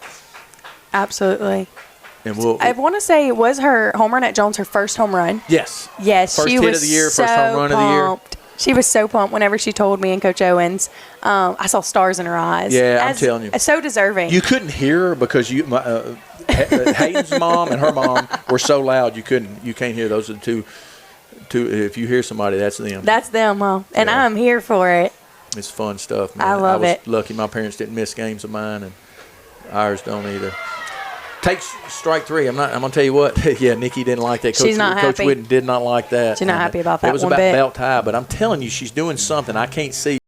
absolutely. And I want to say it was her home run at Jones, her first home run. Yes. Yes, first she hit was of the year, so first home run pumped. of the year. She was so pumped whenever she told me and Coach Owens. I saw stars in her eyes. Yeah, I'm telling you. So deserving. You couldn't hear her because Hayden's mom and her mom were so loud you can't hear. Those are the two. If you hear somebody, that's them. That's them, huh? And Yeah. I'm here for it. It's fun stuff, man. I love it. I was lucky my parents didn't miss games of mine, and ours don't either. Takes strike three. I'm gonna tell you what. Yeah, Nikki didn't like that. She's not Coach happy. Whitten did not like that. She's not happy about that It was one about bit. belt tie, but I'm telling you, she's doing something I can't see.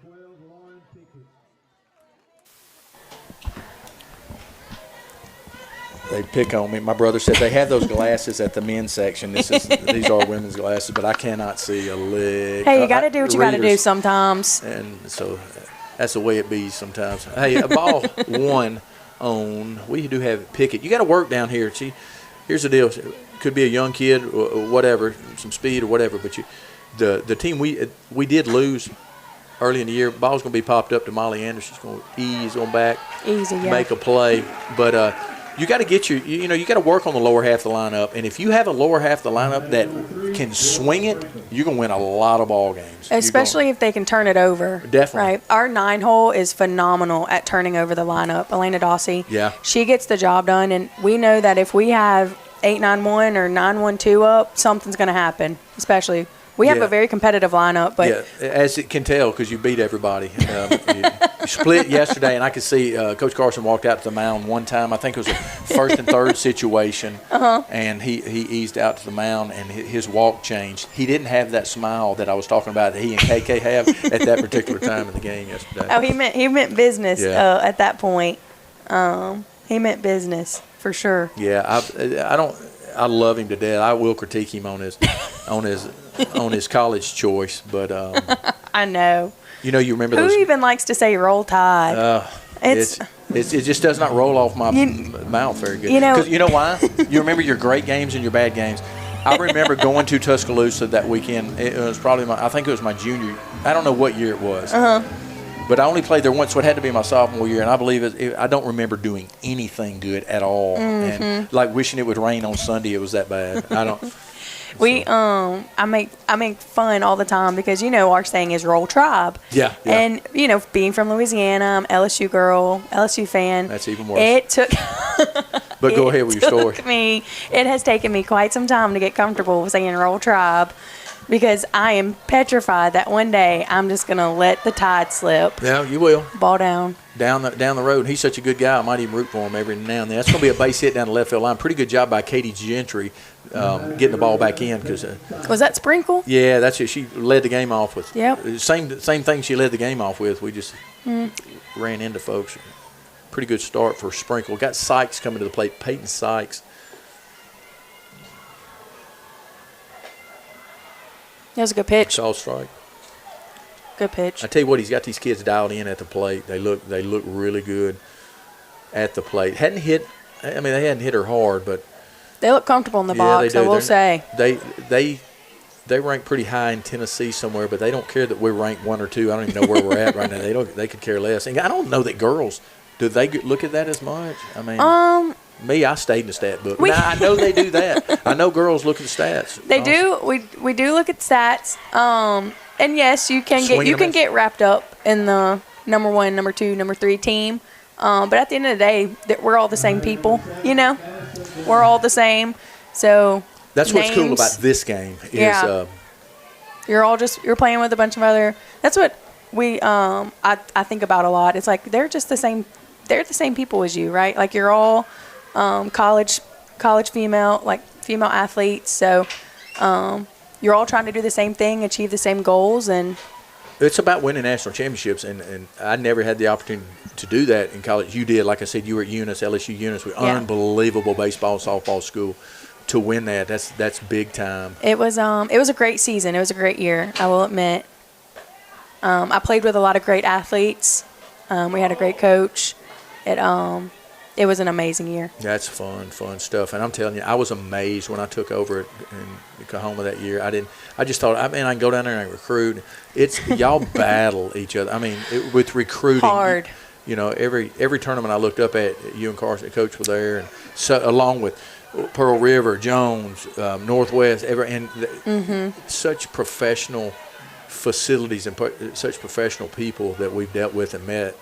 12, Lauren Pickett. They pick on me. My brother said they have those glasses at the men's section. These are women's glasses, but I cannot see a lick. Hey, you got to do what you got to do Readers. sometimes. And so that's the way it be sometimes. Hey, a ball one on. We do have Pickett. You got to work down here. See, here's the deal. Could be a young kid or whatever, some speed or whatever. But the team we did lose early in the year. Ball's going to be popped up to Molly Anderson's going to ease on back, Easy, yeah. make a play. But you got to get you got to work on the lower half of the lineup. And if you have a lower half of the lineup that can swing it, you're going to win a lot of ball games. Especially if they can turn it over. Definitely. Right. Our 9-hole is phenomenal at turning over the lineup. Elena Dossie. Yeah. She gets the job done, and we know that if we have 8-9-1 or 9-1-2 up, something's going to happen. Especially we have a very competitive lineup, but as it can tell because you beat everybody. You split yesterday, and I could see Coach Carson walked out to the mound one time. I think it was a first and third situation, and he eased out to the mound, and his walk changed. He didn't have that smile that I was talking about that he and KK have at that particular time in the game yesterday. oh, he meant business at that point. He meant business for sure. Yeah, I love him to death. I will critique him on his college choice, but I know. You remember Who those. even likes to say roll tide? It just does not roll off my mouth very good. 'Cause you know why? You remember your great games and your bad games. I remember going to Tuscaloosa that weekend. It was probably I think it was my junior. I don't know what year it was. But I only played there once, so it had to be my sophomore year. And I believe I don't remember doing anything good at all. And like wishing it would rain on Sunday, it was that bad. I don't. I make fun all the time because our saying is roll tribe. Yeah. And being from Louisiana, I'm LSU girl, LSU fan. That's even worse. It took. But go ahead with your story. It has taken me quite some time to get comfortable with saying roll tribe, because I am petrified that one day I'm just gonna let the tide slip. Yeah, you will. Ball down the road. He's such a good guy. I might even root for him every now and then. That's going to be a base hit down the left field line. Pretty good job by Katie Gentry getting the ball back in. Was that Sprinkle? Yeah, that's it. She led the game off with. Yep. Same thing she led the game off with. We just ran into folks. Pretty good start for Sprinkle. Got Sykes coming to the plate. Peyton Sykes. That was a good pitch. Call strike. Good pitch. I tell you what, he's got these kids dialed in at the plate. They look really good at the plate. They hadn't hit her hard, but they look comfortable in the box. They do. I will say they rank pretty high in Tennessee somewhere, but they don't care that we're ranked 1 or 2. I don't even know where we're at right now. They could care less. And I don't know that girls do. They look at that as much. I mean, me, I stayed in the stat book. Now, I know they do that. I know girls look at the stats. They do. We do look at stats. And yes, you can get wrapped up in the number 1, number 2, number 3 team. But at the end of the day, we're all the same people. We're all the same. So that's what's cool about this game. You're playing with a bunch of other. That's what I think about a lot. It's like they're just the same. They're the same people as you, right? Like you're all college female athletes. So you're all trying to do the same thing, achieve the same goals, and it's about winning national championships. And I never had the opportunity to do that in college. You did, like I said, you were at Eunice, LSU Eunice, with unbelievable baseball and softball school. To win that's big time. It was a great season. It was a great year, I will admit. I played with a lot of great athletes. We had a great coach. It was an amazing year. That's fun stuff. And I'm telling you, I was amazed when I took over in Oklahoma that year. I just thought, I can go down there and recruit. Y'all battle each other. I mean, with recruiting. Hard. Every tournament I looked up at, you and Carson, Coach, were there, and so along with Pearl River, Jones, Northwest, such professional facilities and such professional people that we've dealt with and met.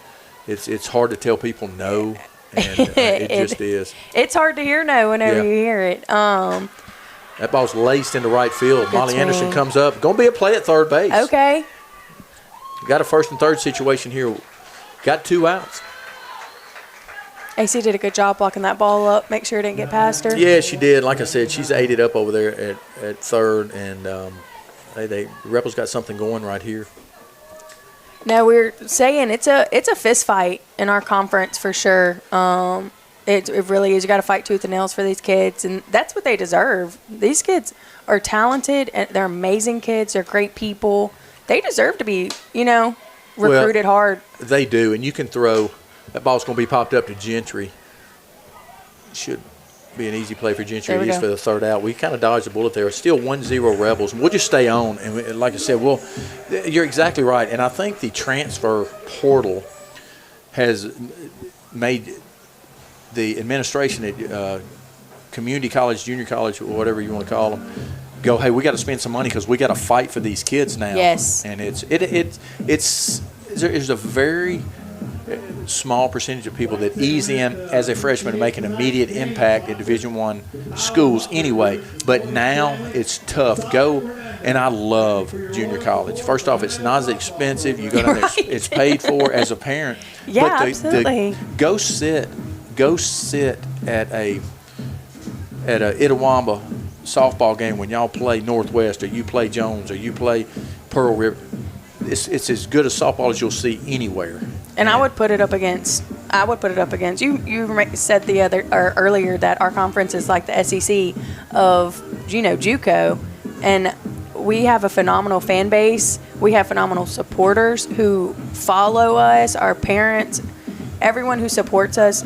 It's hard to tell people no, and it just is. It's hard to hear no whenever you hear it. That ball's laced into right field. Molly Anderson comes up. Going to be a play at third base. Okay. Got a first and third situation here. Got 2 outs. AC did a good job blocking that ball up, make sure it didn't get past her. Yeah, she did. Like I said, she's ate it up over there at third, and the Rebels got something going right here. No, we're saying it's a fist fight in our conference for sure. It really is. You got to fight tooth and nails for these kids, and that's what they deserve. These kids are talented, and they're amazing kids. They're great people. They deserve to be, recruited hard. They do, and you can throw that ball's going to be popped up to Gentry. Should be an easy play for Gentry, at least for the third out. We kind of dodged the bullet there. It's still 1-0 Rebels, and we'll just stay on. And like I said, you're exactly right. And I think the transfer portal has made the administration at community college, junior college, or whatever you want to call them, go, hey, we got to spend some money because we got to fight for these kids now. Yes. And there's a very small percentage of people that ease in as a freshman and make an immediate impact at Division I schools anyway. But now it's tough. And I love junior college. First off, it's not as expensive. You go down there, it's paid for as a parent. Yeah, absolutely. Go sit at a Itawamba softball game when y'all play Northwest or you play Jones or you play Pearl River. It's as good a softball as you'll see anywhere. And I would put it up against. You said earlier that our conference is like the SEC of JUCO, and we have a phenomenal fan base. We have phenomenal supporters who follow us. Our parents, everyone who supports us,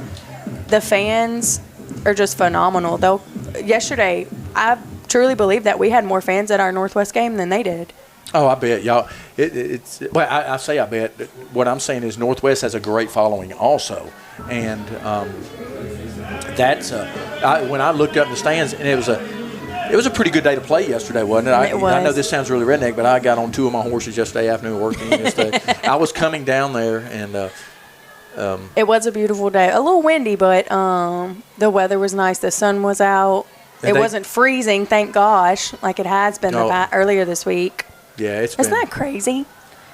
the fans are just phenomenal. Yesterday, I truly believe that we had more fans at our Northwest game than they did. Oh, I bet, y'all. I say I bet. What I'm saying is Northwest has a great following also. And when I looked up in the stands, and it was a pretty good day to play yesterday, wasn't it? It was. I know this sounds really redneck, but I got on two of my horses yesterday afternoon working yesterday. I was coming down there, and it was a beautiful day. A little windy, but the weather was nice. The sun was out. It wasn't freezing, thank gosh, like it has been earlier this week. Yeah, Isn't that crazy?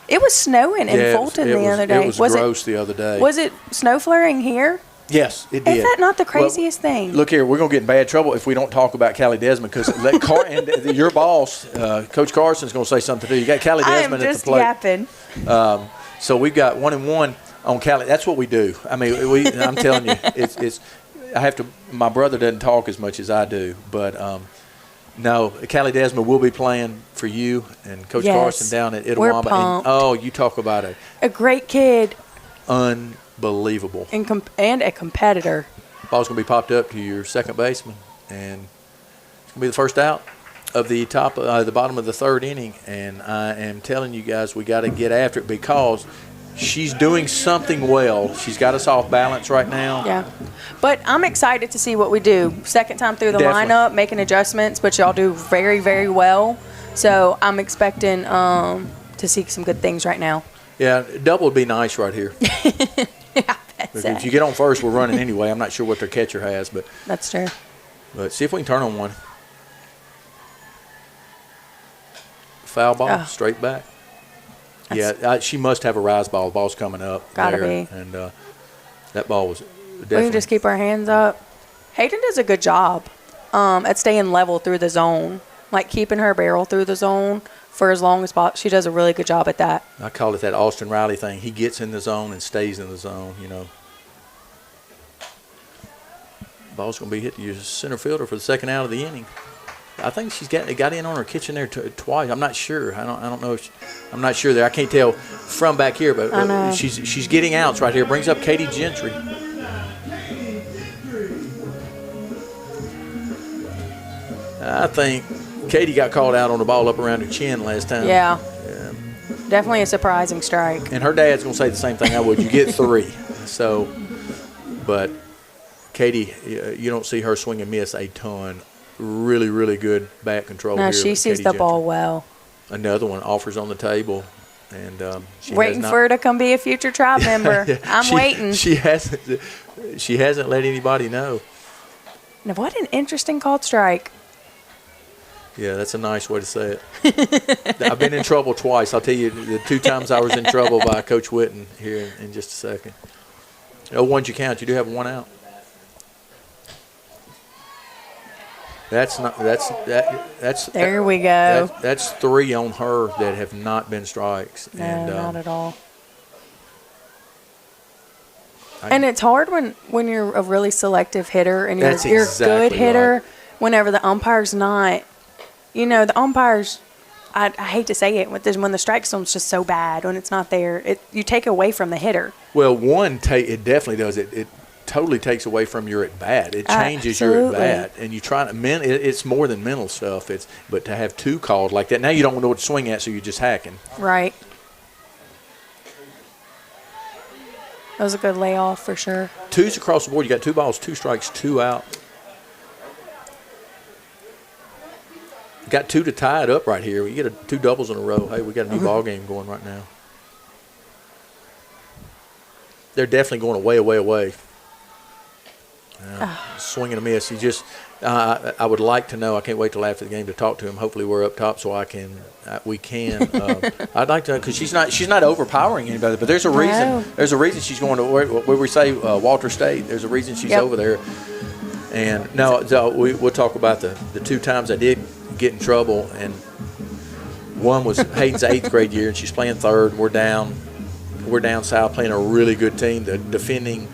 It was snowing in Fulton the other day. It was gross the other day. Was it snow flaring here? Yes, it did. Is that not the craziest thing? Look here, we're going to get in bad trouble if we don't talk about Callie Desmond because your boss, Coach Carson's going to say something to you. You got Callie Desmond at the plate. I'm just yapping. So we've got 1-1 on Callie. That's what we do. I mean, I'm telling you, it's. I have to. My brother doesn't talk as much as I do, but no, Callie Desmond will be playing for you and Coach Carson down at Itawamba. We're pumped. You talk about a great kid, unbelievable, and a competitor. Ball's gonna be popped up to your second baseman, and it's gonna be the first out of the bottom of the third inning. And I am telling you guys, we got to get after it because she's doing something well. She's got us off balance right now. Yeah. But I'm excited to see what we do. Second time through the lineup, making adjustments, but y'all do very, very well. So I'm expecting to see some good things right now. Yeah, double would be nice right here. Yeah, if you get on first, we're running anyway. I'm not sure what their catcher has, but that's true. But see if we can turn on one. Foul ball, straight back. Yeah, she must have a rise ball. The ball's coming up. Gotta be. And that ball was definitely. We can just keep our hands up. Hayden does a good job at staying level through the zone, like keeping her barrel through the zone for as long as possible. She does a really good job at that. I call it that Austin Riley thing. He gets in the zone and stays in the zone, Ball's going to be hit to your center fielder for the second out of the inning. I think she's got in on her kitchen there twice. I'm not sure. I don't know. I'm not sure there. I can't tell from back here, but she's getting outs right here. Brings up Katie Gentry. I think Katie got called out on the ball up around her chin last time. Yeah. Definitely a surprising strike. And her dad's going to say the same thing I would. You get 3. So, but Katie, you don't see her swing and miss a ton. Really, really good bat control here. No, she sees the ball well. Another one offers on the table, and waiting for her to come be a future tribe member. I'm waiting. She hasn't let anybody know. Now, what an interesting called strike. Yeah, that's a nice way to say it. I've been in trouble twice. I'll tell you the 2 times I was in trouble by Coach Witten here in just a second. Once you count, you do have 1 out. That's There we go. That's 3 on her that have not been strikes. No, not at all. And it's hard when you're a really selective hitter and you're That's a good exactly hitter. right. Whenever the umpire's not, the umpires. I hate to say it, when the strike zone's just so bad when it's not there, you take away from the hitter. Well, it definitely does. It totally takes away from your at bat. It changes your at bat, and you try to it's more than mental stuff. But to have 2 called like that, now you don't know what to swing at, so you're just hacking. Right. That was a good layoff for sure. 2's across the board. You got 2 balls, 2 strikes, 2 out. Got 2 to tie it up right here. We get 2 doubles in a row. Hey, we got a new ball game going right now. They're definitely going away. Swing and a miss. He just, I would like to know. I can't wait till after the game to talk to him. Hopefully, we're up top so we can. I'd like to, because she's not overpowering anybody. But there's a reason. No. There's a reason she's going to where we say Walter State. There's a reason she's over there. And so we'll talk about the 2 times I did get in trouble, and one was Hayden's 8th grade year, and she's playing third. We're down south, playing a really good team, the defending,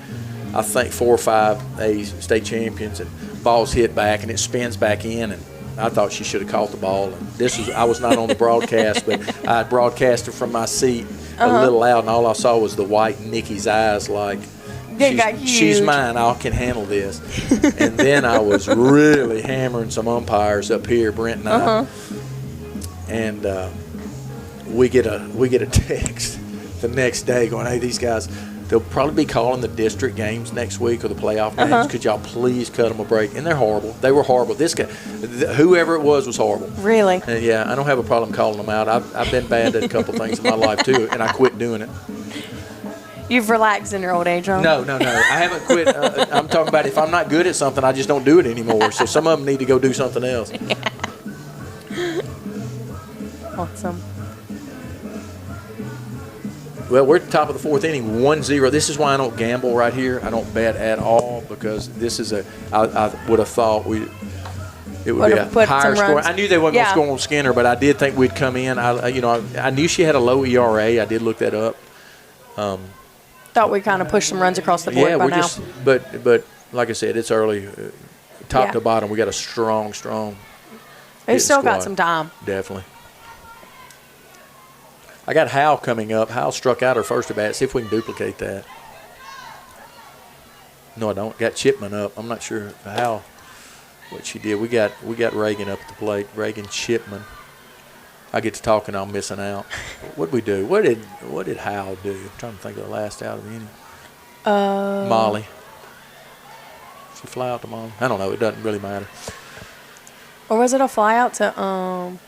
I think 4 or 5 A state champions, and ball's hit back and it spins back in, and I thought she should have caught the ball. And I was not on the broadcast, but I broadcasted from my seat a little loud, and all I saw was the white Nikki's eyes, like, she's mine. I can handle this. And then I was really hammering some umpires up here, Brent and I. And we get a text the next day going, "Hey, these guys, they'll probably be calling the district games next week or the playoff games. Could y'all please cut them a break?" And they're horrible. They were horrible. This guy, whoever it was horrible. Really? And yeah, I don't have a problem calling them out. I've been bad at a couple things in my life too, and I quit doing it. You've relaxed in your old age, huh? No. I haven't quit. I'm talking about if I'm not good at something, I just don't do it anymore. So some of them need to go do something else. Awesome. Well, we're at the top of the 4th inning, 1-0. This is why I don't gamble right here. I don't bet at all, because this is I would have thought it would be a higher score. I knew they weren't going to score on Skinner, but I did think we'd come in. I knew she had a low ERA. I did look that up. Thought we kind of pushed some runs across the board by now. But like I said, it's early. Top to bottom, we got a strong. They still got some time. Definitely. I got Hal coming up. Hal struck out her first at bat. See if we can duplicate that. No, I don't. Got Chipman up. I'm not sure Hal what she did. We got Reagan up at the plate. Reagan Chipman. I get to talking, I'm missing out. What'd we do? What did Hal do? I'm trying to think of the last out of the inning. Molly. Did she fly out to Molly? I don't know. It doesn't really matter. Or was it a fly out to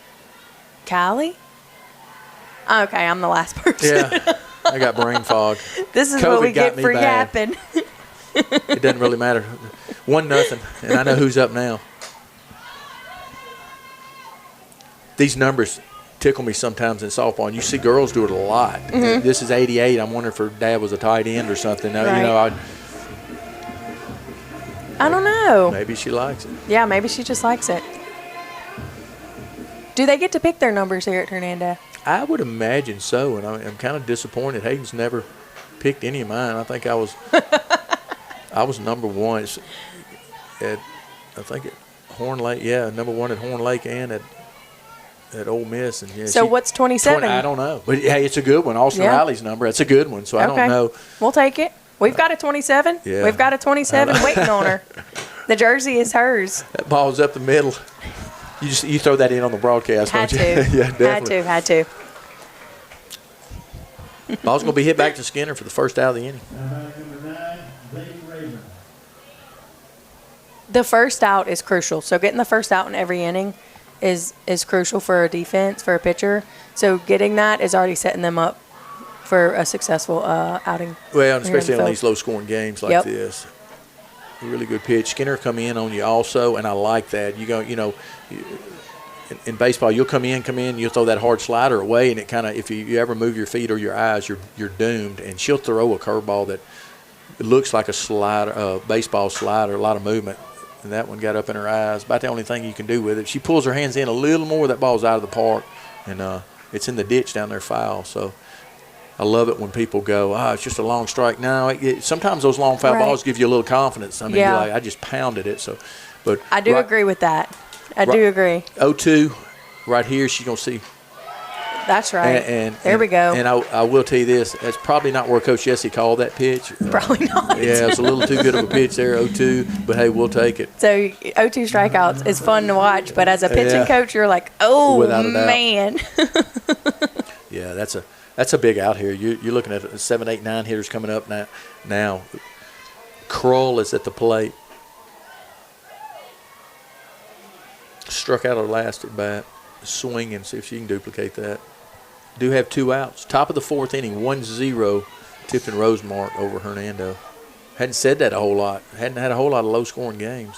Callie? Okay, I'm the last person. Yeah, I got brain fog. This is COVID what we get for yapping. It doesn't really matter. 1-0, and I know who's up now. These numbers tickle me sometimes in softball, and you see girls do it a lot. This is 88. I'm wondering if her dad was a tight end or something. Right. I don't know. Maybe she likes it. Yeah, maybe she just likes it. Do they get to pick their numbers here at Hernando? I would imagine so, and I'm kind of disappointed. Hayden's never picked any of mine. I think I was number 1 at Horn Lake. Yeah, number 1 at Horn Lake and at Ole Miss. And so what's 27? I don't know, but hey, it's a good one. Austin Riley's number. It's a good one. So I don't know. We'll take it. We've got a 27. Yeah. We've got a 27 waiting on her. The jersey is hers. That ball's up the middle. You throw that in on the broadcast, don't you? Yeah, definitely. Had to. Ball's going to be hit back to Skinner for the first out of the inning. The first out is crucial. So getting the first out in every inning is crucial for a defense, for a pitcher. So getting that is already setting them up for a successful outing. Well, especially on these low-scoring games like this. A really good pitch. Skinner come in on you also, and I like that. In baseball, you'll come in, you'll throw that hard slider away, and it kind of, if you ever move your feet or your eyes, you're doomed. And she'll throw a curveball that looks like a slider, baseball slider, a lot of movement. And that one got up in her eyes. About the only thing you can do with it. She pulls her hands in a little more, that ball's out of the park, and it's in the ditch down there foul. So I love it when people go, it's just a long strike. No, sometimes those long foul balls give you a little confidence. I mean, you're like, I just pounded it. So, but I do agree with that. I do agree. 0-2, right here, she's going to see. That's right. And there we go. And I will tell you this, that's probably not where Coach Jesse called that pitch. Probably not. Yeah, it's a little too good of a pitch there, 0-2, but hey, we'll take it. So 0-2 strikeouts is fun to watch, but as a pitching coach, you're like, oh, without a doubt. Man. Yeah, that's a big out here. You're looking at 7, 8, 9 hitters coming up now. Kroll is at the plate. Struck out her last at bat. Swing and see if she can duplicate that. Do have 2 outs. Top of the 4th inning, 1-0, Tipton Rosemark over Hernando. Hadn't said that a whole lot. Hadn't had a whole lot of low-scoring games.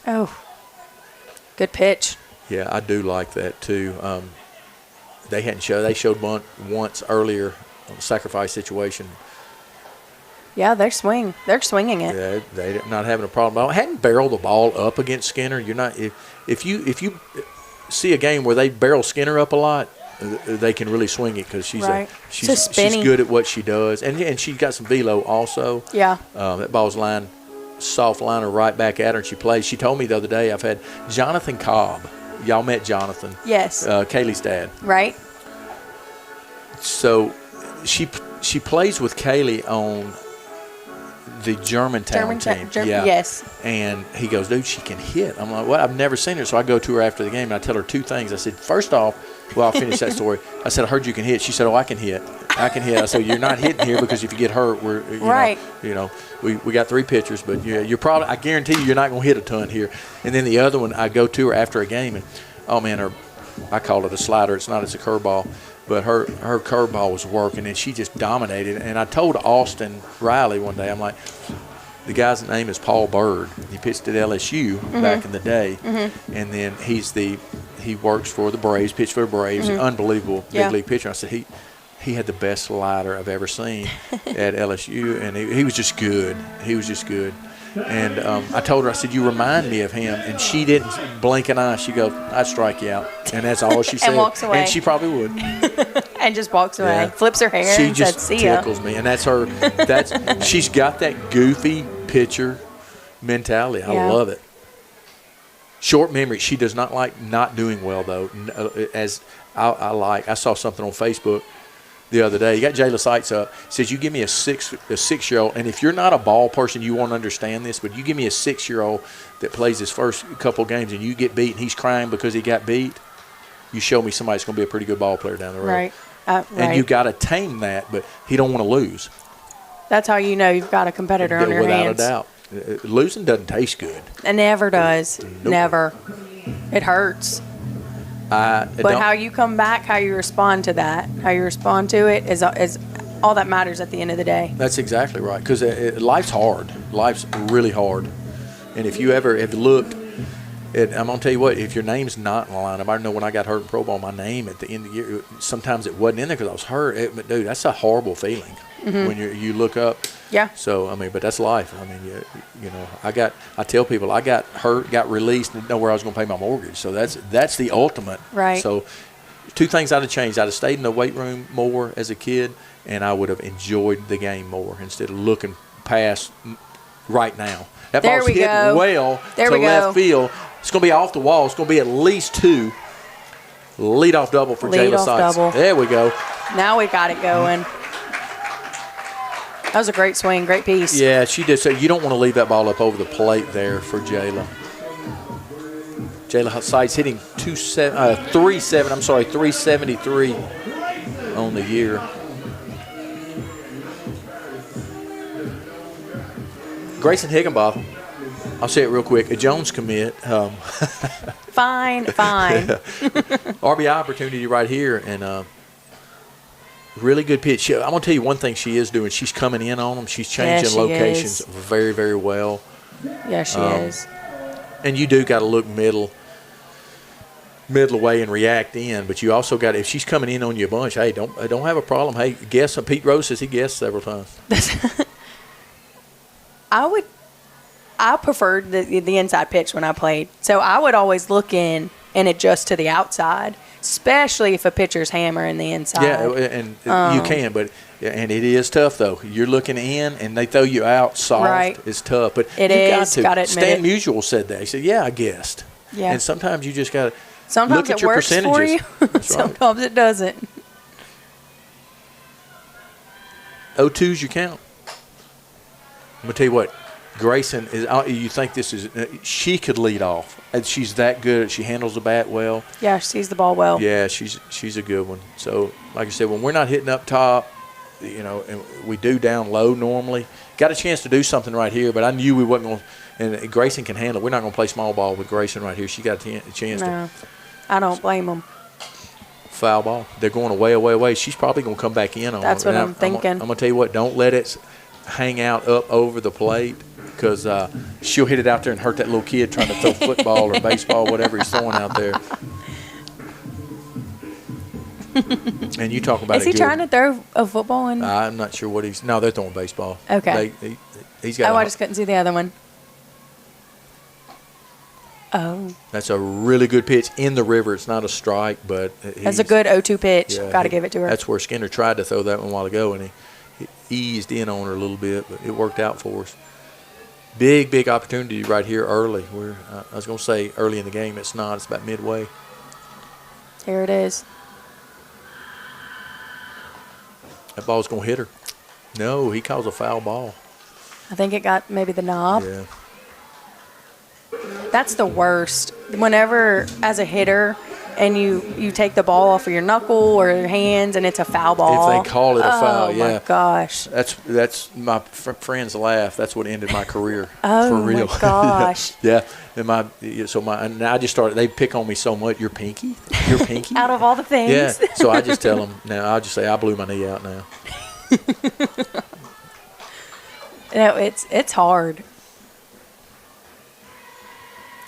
Oh, good pitch. Yeah, I do like that too. They hadn't showed. They showed once earlier on the sacrifice situation. Yeah, they're swinging it. Yeah, they're not having a problem. I hadn't barreled the ball up against Skinner. You're not if you see a game where they barrel Skinner up a lot, they can really swing it because she's good at what she does, and she's got some velo also. Yeah. That ball's soft liner right back at her, and she plays. She told me the other day I've had Jonathan Cobb. Y'all met Jonathan. Yes. Kaylee's dad. Right. So she plays with Kaylee on the Germantown team. Yes. And he goes, dude, she can hit. I'm like, well, I've never seen her. So I go to her after the game, and I tell her 2 things. I said, first off, well, I'll finish that story. I said, I heard you can hit. She said, oh, I can hit. I can hit. I said, you're not hitting here because if you get hurt, we got 3 pitchers, but you're probably, I guarantee you're not going to hit a ton here. And then the other one, I go to her after a game, and, oh, man, I call it a slider. It's a curveball. But her curveball was working, and she just dominated. And I told Austin Riley one day, I'm like, the guy's name is Paul Bird. He pitched at LSU back in the day, and then he works for the Braves, pitched for the Braves, unbelievable big league pitcher. I said he had the best slider I've ever seen at LSU, and he was just good. He was just good. And I told her, I said, you remind me of him. And she didn't blink an eye. She goes, I'd strike you out. And that's all she said. And walks away. And she probably would. And just walks away. Yeah. Flips her hair she and just said, see ya. tickles me. And that's her. She's got that goofy pitcher mentality. I love it. Short memory. She does not like not doing well, though. As I saw something on Facebook the other day. You got Jayla Sites up. Says, you give me a 6-year-old, and if you're not a ball person, you won't understand this, but you give me a 6-year-old that plays his first couple games and you get beat and he's crying because he got beat, you show me somebody that's going to be a pretty good ball player down the road. Right. And you got to tame that, but he don't want to lose. That's how you know you've got a competitor on your hands. Without a doubt. Losing doesn't taste good. It never does. Nope. Never. It hurts. But how you come back, how you respond to that, how you respond to it is all that matters at the end of the day. That's exactly right, because life's hard. Life's really hard. And if you ever have looked at, I'm going to tell you what, if your name's not in the lineup, I know when I got hurt in Pro Bowl, my name at the end of the year, sometimes it wasn't in there because I was hurt. But, dude, that's a horrible feeling when you look up. Yeah. So, I mean, but that's life. I mean, I tell people I got hurt, got released, and didn't know where I was going to pay my mortgage. So that's the ultimate. Right. So 2 things I'd have changed. I'd have stayed in the weight room more as a kid, and I would have enjoyed the game more instead of looking past right now. That ball's hitting well to left field. It's going to be off the wall. It's going to be at least 2. Leadoff double for Jayla Sites. There we go. Now we got it going. That was a great swing, great piece. Yeah, she did. So you don't want to leave that ball up over the plate there for Jayla. Jayla Sites hitting 373 on the year. Grayson Higginbotham, I'll say it real quick, a Jones commit. Fine. RBI opportunity right here, and really good pitch. I'm going to tell you one thing she is doing. She's coming in on them. She's changing locations very, very well. Yeah, she is. And you do got to look middle away and react in, but you also got, if she's coming in on you a bunch, hey, don't have a problem. Hey, guess. Pete Rose says he guessed several times. I preferred the inside pitch when I played. So I would always look in and adjust to the outside especially if a pitcher's hammering the inside. Yeah, and you can, but and it is tough though. You're looking in, and they throw you out soft. Right. It's tough, but It you is. got Gotta to. admit Stan it. Musial said that. He said, "Yeah, I guessed." Yeah. And sometimes you just got to Sometimes look at it your works percentages. for you. That's right. Sometimes it doesn't. 0-2s you count. I'm gonna tell you what. Grayson is. You think this is? She could lead off, and she's that good. She handles the bat well. Yeah, she sees the ball well. Yeah, she's a good one. So, like I said, when we're not hitting up top, and we do down low normally. Got a chance to do something right here, but I knew we wasn't going to. And Grayson can handle it. We're not going to play small ball with Grayson right here. She got a chance to. No, I don't blame them. Foul ball. They're going away. She's probably going to come back in on That's it. what And I'm thinking. I'm going to tell you what, don't let it hang out up over the plate because she'll hit it out there and hurt that little kid trying to throw football or baseball, whatever he's throwing out there. And you talk about Is he trying to throw a football in? I'm not sure what he's – no, they're throwing baseball. Okay. He's got I just couldn't see the other one. Oh. That's a really good pitch in the river. It's not a strike, but That's a good 0-2 pitch. Yeah, Got to give it to her. That's where Skinner tried to throw that one a while ago, and he eased in on her a little bit, but it worked out for us. Big opportunity right here early. I was going to say early in the game. It's not. It's about midway. Here it is. That ball's going to hit her. No, he calls a foul ball. I think it got maybe the knob. Yeah. That's the worst. Whenever, as a hitter, and you take the ball off of your knuckle or your hands, and it's a foul ball. If they call it a foul, yeah. Oh, my gosh. That's my friends laugh. That's what ended my career. Oh, for real. my gosh. Yeah. And and I just started. They pick on me so much. Your pinky. Out of all the things. Yeah. So I just tell them now. I'll just say I blew my knee out now. No, it's hard.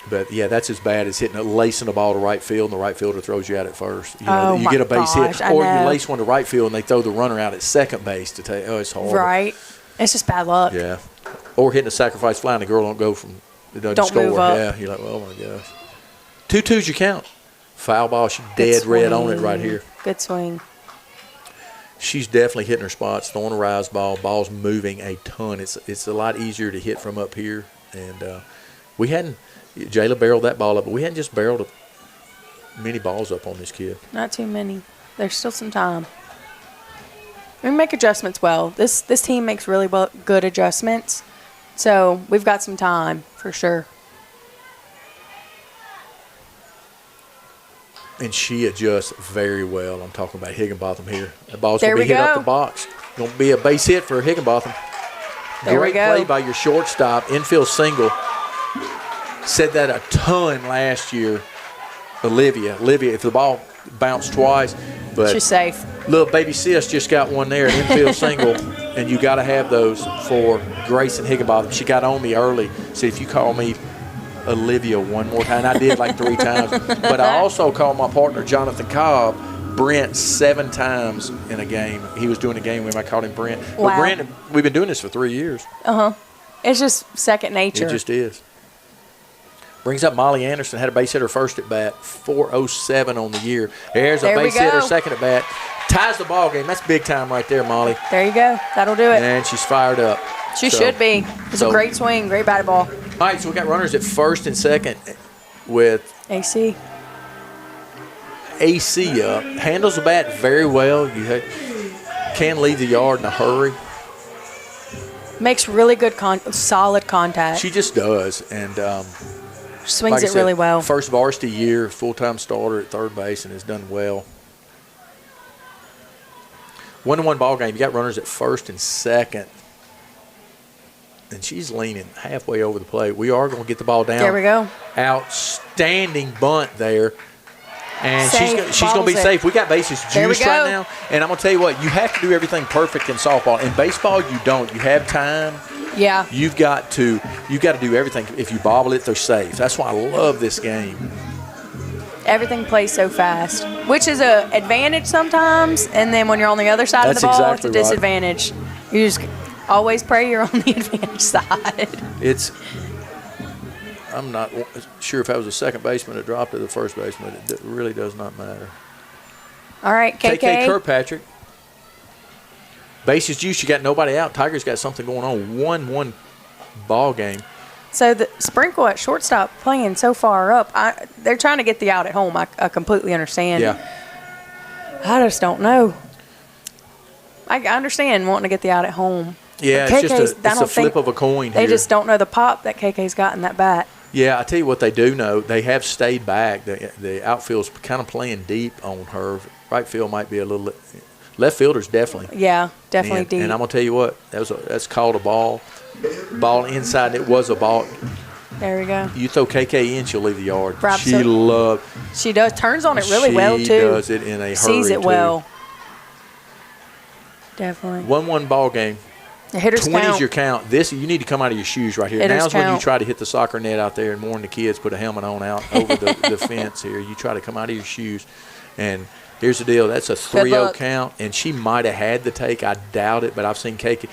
But yeah, that's as bad as lacing a ball to right field, and the right fielder throws you out at first. Oh, you my get a base gosh, hit, I or you know. lace one to right field, and they throw the runner out at second base to take. Oh, it's horrible. Right. It's just bad luck. Yeah. Or hitting a sacrifice fly, and the girl don't go from. It doesn't Don't score. move up. Yeah. You're like, oh my gosh. 2-2s you count. Foul ball. She's dead red on it right here. Good swing. She's definitely hitting her spots, throwing a rise ball. Ball's moving a ton. It's a lot easier to hit from up here. And we hadn't – Jayla barreled that ball up, but we hadn't just barreled many balls up on this kid. Not too many. There's still some time. We make adjustments well. This team makes really good adjustments. So we've got some time for sure. And she adjusts very well. I'm talking about Higginbotham here. The ball's There going to be we hit up go. the box. Going to be a base hit for Higginbotham. There we Great go. play by your shortstop. Infield single. Said that a ton last year. Olivia, if the ball bounced twice. But She's safe. little baby sis just got one there, an infield single. And you got to have those for Grayson Higginbotham. She got on me early. Said, if you call me Olivia one more time. I did like 3 times. But I also called my partner, Jonathan Cobb, Brent 7 times in a game. He was doing a game with him. I called him Brent. Wow. But Brent, we've been doing this for 3 years. It's just second nature. It just is. Brings up Molly Anderson, had a base hitter first at bat, 407 on the year. There's a There we base hitter go. second at bat. Ties the ball game. That's big time right there, Molly. There you go. That'll do it. And she's fired up. She So- should be. It's a great swing, great batted ball. All right, so we got runners at first and second with AC. AC up. Handles the bat very well. Can leave the yard in a hurry. Makes really good, solid contact. She just does. And Swings like I it said, really well. First varsity year, full-time starter at third base, and has done well. 1-1 ball game. You got runners at first and second. And she's leaning halfway over the plate. We are going to get the ball down. There we go. Outstanding bunt there. And Safe. she's going to be Bobbles it. safe. We got bases There we juiced right go. now. And I'm going to tell you what, you have to do everything perfect in softball. In baseball, you don't. You have time. Yeah. You've got to do everything. If you bobble it, they're safe. That's why I love this game. Everything plays so fast, which is a advantage sometimes. And then when you're on the other side of the That's ball, exactly it's a right. disadvantage. You just always pray you're on the advantage side. I'm not sure if I was a second baseman or dropped to the first baseman. It really does not matter. All right, KK Kirkpatrick. Bases juice. You got nobody out. Tigers got something going on. 1-1 ball game. So the Sprinkle at shortstop playing so far up. They're trying to get the out at home. I completely understand. Yeah. I just don't know. I understand wanting to get the out at home. Yeah, but it's just a flip of a coin They here. just don't know the pop that KK's got in that bat. Yeah, I tell you what they do know. They have stayed back. The outfield's kind of playing deep on her. Right field might be a little – left fielder's definitely. Yeah, definitely deep. And I'm going to tell you what, that's called a ball. Ball inside, it was a ball. There we go. You throw KK in, she'll leave the yard. She does. Turns on it really well, too. She does it in a hurry, Sees it too. well. Definitely. 1-1 ball game. The hitters 20's count. your count. This, you need to come out of your shoes right here. Hitters Now's when you count. try to hit the soccer net out there and warn the kids, put a helmet on out over the fence here. You try to come out of your shoes. And here's the deal. That's a 3-0 count, and she might have had the take. I doubt it, but I've seen KK.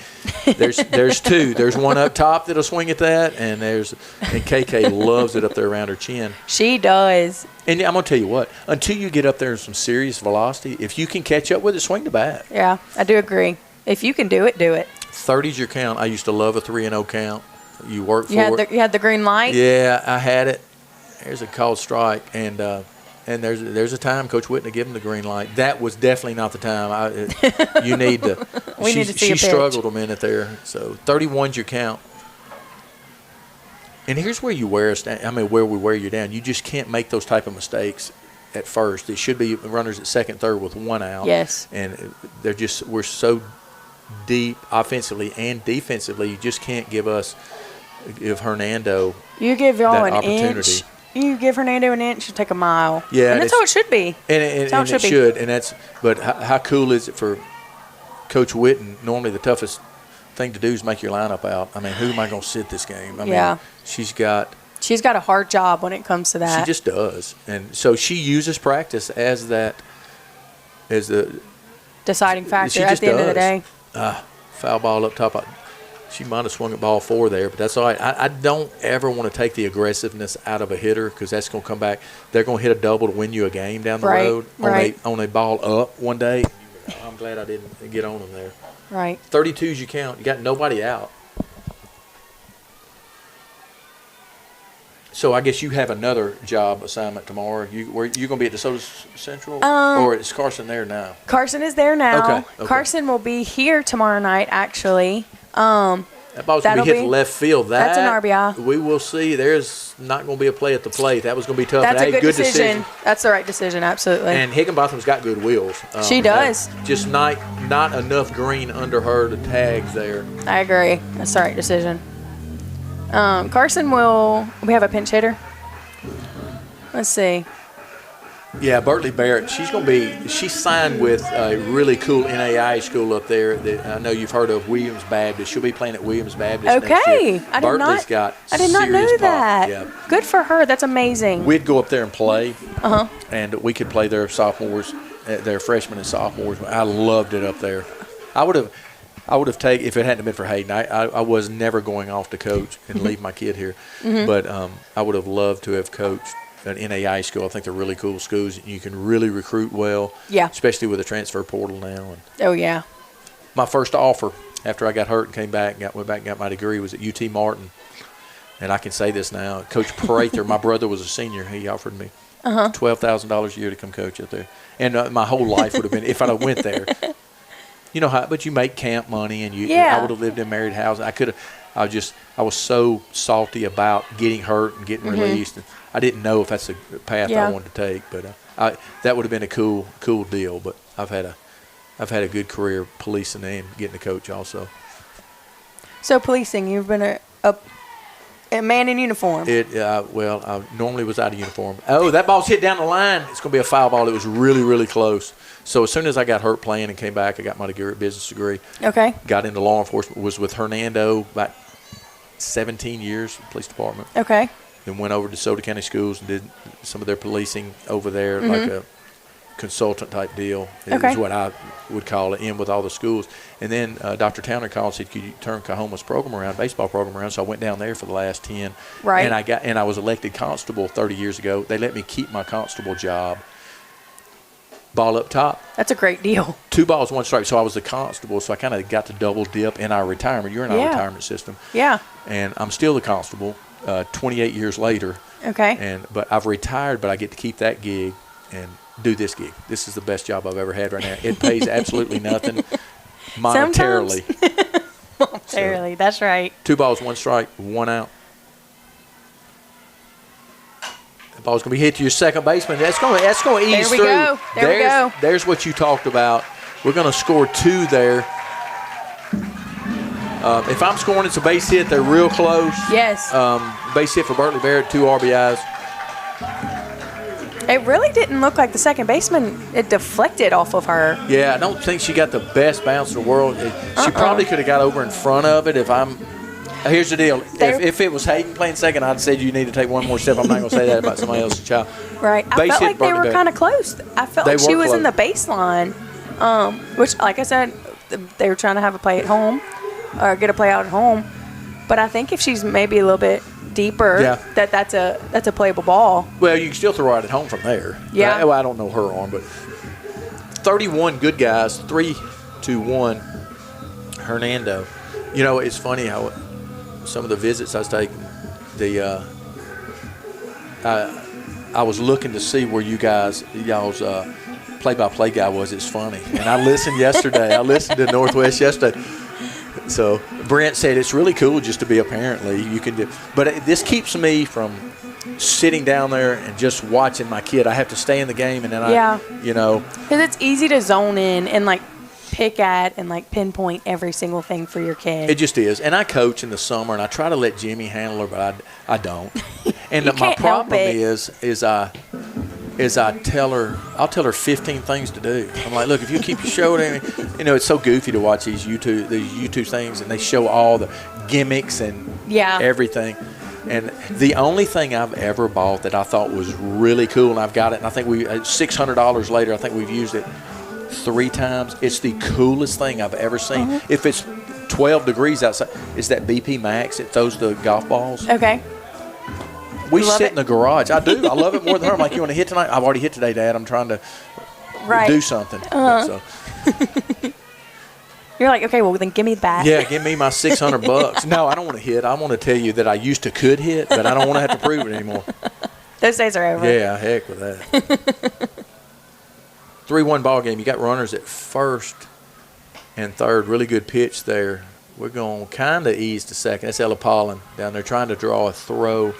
There's two. There's one up top that'll swing at that, and KK loves it up there around her chin. She does. And I'm going to tell you what, until you get up there in some serious velocity, if you can catch up with it, swing the bat. Yeah, I do agree. If you can do it, do it. 30's your count. I used to love a 3-0 count. You work for it. You had the green light? Yeah, I had it. There's a called strike, and there's a time Coach Whitney give him the green light. That was definitely not the time. You need to. We need to see a pitch. She struggled a minute there. So 31's your count. And here's where you wear us down. I mean, where we wear you down. You just can't make those type of mistakes at first. It should be runners at second, third with one out. Yes. And we're so deep offensively and defensively. You just can't give Hernando. You give y'all that an opportunity. inch. You give Hernando an inch, you take a mile. Yeah, and that's how it should be. And it should. And but how cool is it for Coach Witten? Normally, the toughest thing to do is make your lineup out. I mean, who am I going to sit this game? I mean, she's got a hard job when it comes to that. She just does, and so she uses practice as the deciding factor at the end of the day. Foul ball up top. She might have swung at ball 4 there, but that's all right. I don't ever want to take the aggressiveness out of a hitter because that's going to come back. They're going to hit a double to win you a game down the road on a ball up one day. I'm glad I didn't get on them there. Right. 32's you count. You got nobody out. So I guess you have another job assignment tomorrow. You going to be at DeSoto Central, or is Carson there now? Carson is there now. Okay. Carson will be here tomorrow night, actually. That ball's going to be hit to left field. That's an RBI. We will see. There's not going to be a play at the plate. That was going to be tough. That's a good decision. That's the right decision, absolutely. And Higginbotham's got good wheels. She does. Just not enough green under her to tag there. I agree. That's the right decision. Carson we have a pinch hitter. Let's see. Yeah, Bertley Barrett. She signed with a really cool NAI school up there that I know you've heard of, Williams Baptist. She'll be playing at Williams Baptist next year. I did not know serious that. pop. Yeah. Good for her. That's amazing. We'd go up there and play. And we could play their sophomores, their freshmen and sophomores. I loved it up there. I would have taken, if it hadn't been for Hayden, I was never going off to coach and leave my kid here. But I would have loved to have coached an NAI school. I think they're really cool schools. You can really recruit well, especially with the transfer portal now. And my first offer after I got hurt and came back and went back and got my degree was at UT Martin. And I can say this now. Coach Prather, my brother was a senior. He offered me $12,000 a year to come coach up there. And my whole life would have been, if I went there, you know how, but you make camp money, and I would have lived in married housing. I was so salty about getting hurt and getting released. And I didn't know if that's the path I wanted to take, but that would have been a cool deal. But I've had a good career policing and getting to coach also. So policing, you've been a man in uniform. I normally was out of uniform. Oh, that ball's hit down the line. It's going to be a foul ball. It was really, really close. So as soon as I got hurt playing and came back, I got my business degree. Okay. Got into law enforcement. Was with Hernando about 17 years, police department. Okay. Then went over to DeSoto County Schools and did some of their policing over there, like a consultant type deal. It was what I would call it, in with all the schools. And then Dr. Towner called and said, could you turn Cahoma's baseball program around? So I went down there for the last 10. Right. And I was elected constable 30 years ago. They let me keep my constable job. ball up top. That's a great deal. 2 balls, 1 strike. So I was the constable, so I kind of got to double dip in our retirement. You're in our retirement system. Yeah. And I'm still the constable 28 years later. Okay. But I've retired, but I get to keep that gig and do this gig. This is the best job I've ever had right now. It pays absolutely nothing monetarily. Monetarily, that's right. 2 balls, 1 strike, 1 out. The ball's going to be hit to your second baseman. That's going to ease through. There we go. There's what you talked about. We're going to score 2 there. If I'm scoring, it's a base hit. They're real close. Yes. Base hit for Berkeley Barrett, 2 RBIs. It really didn't look like the second baseman. It deflected off of her. Yeah, I don't think she got the best bounce in the world. She probably could have got over in front of it if I'm – here's the deal. If it was Hayden playing second, I'd say you need to take one more step. I'm not going to say that about somebody else's child. Right. I felt like they were kind of close. I felt like she was in the baseline, which, like I said, they were trying to have a play at home or get a play out at home. But I think if she's maybe a little bit deeper, that's a playable ball. Well, you can still throw it at home from there. Yeah. I don't know her arm, but 31 good guys, 3-1 Hernando. You know, it's funny how some of the visits I was taking, I was looking to see where y'all's play-by-play guy was. It's funny. And I listened yesterday. I listened to Northwest yesterday. So Brent said it's really cool just to be apparently you can do, but this keeps me from sitting down there and just watching my kid. I have to stay in the game, and then because it's easy to zone in and like pick at and like pinpoint every single thing for your kid. It just is. And I coach in the summer, and I try to let Jimmy handle her, but I don't. And my problem is I'll tell her 15 things to do. I'm like, look, if you keep your show, it's so goofy to watch these YouTube things, and they show all the gimmicks and everything. And the only thing I've ever bought that I thought was really cool, and I've got it, and I think $600 later, I think we've used it 3 times. It's the coolest thing I've ever seen. If it's 12 degrees outside, it's that BP Max. It throws the golf balls. Okay. We sit in the garage. I do. I love it more than her. I'm like, you want to hit tonight? I've already hit today, Dad. I'm trying to do something. So. You're like, okay, well, then give me that. Yeah, give me my $600. No, I don't want to hit. I want to tell you that I used to could hit, but I don't want to have to prove it anymore. Those days are over. Yeah, heck with that. 3-1 ball game. You got runners at first and third. Really good pitch there. We're going to kind of ease to second. That's Ella Paulin down there trying to draw a throw.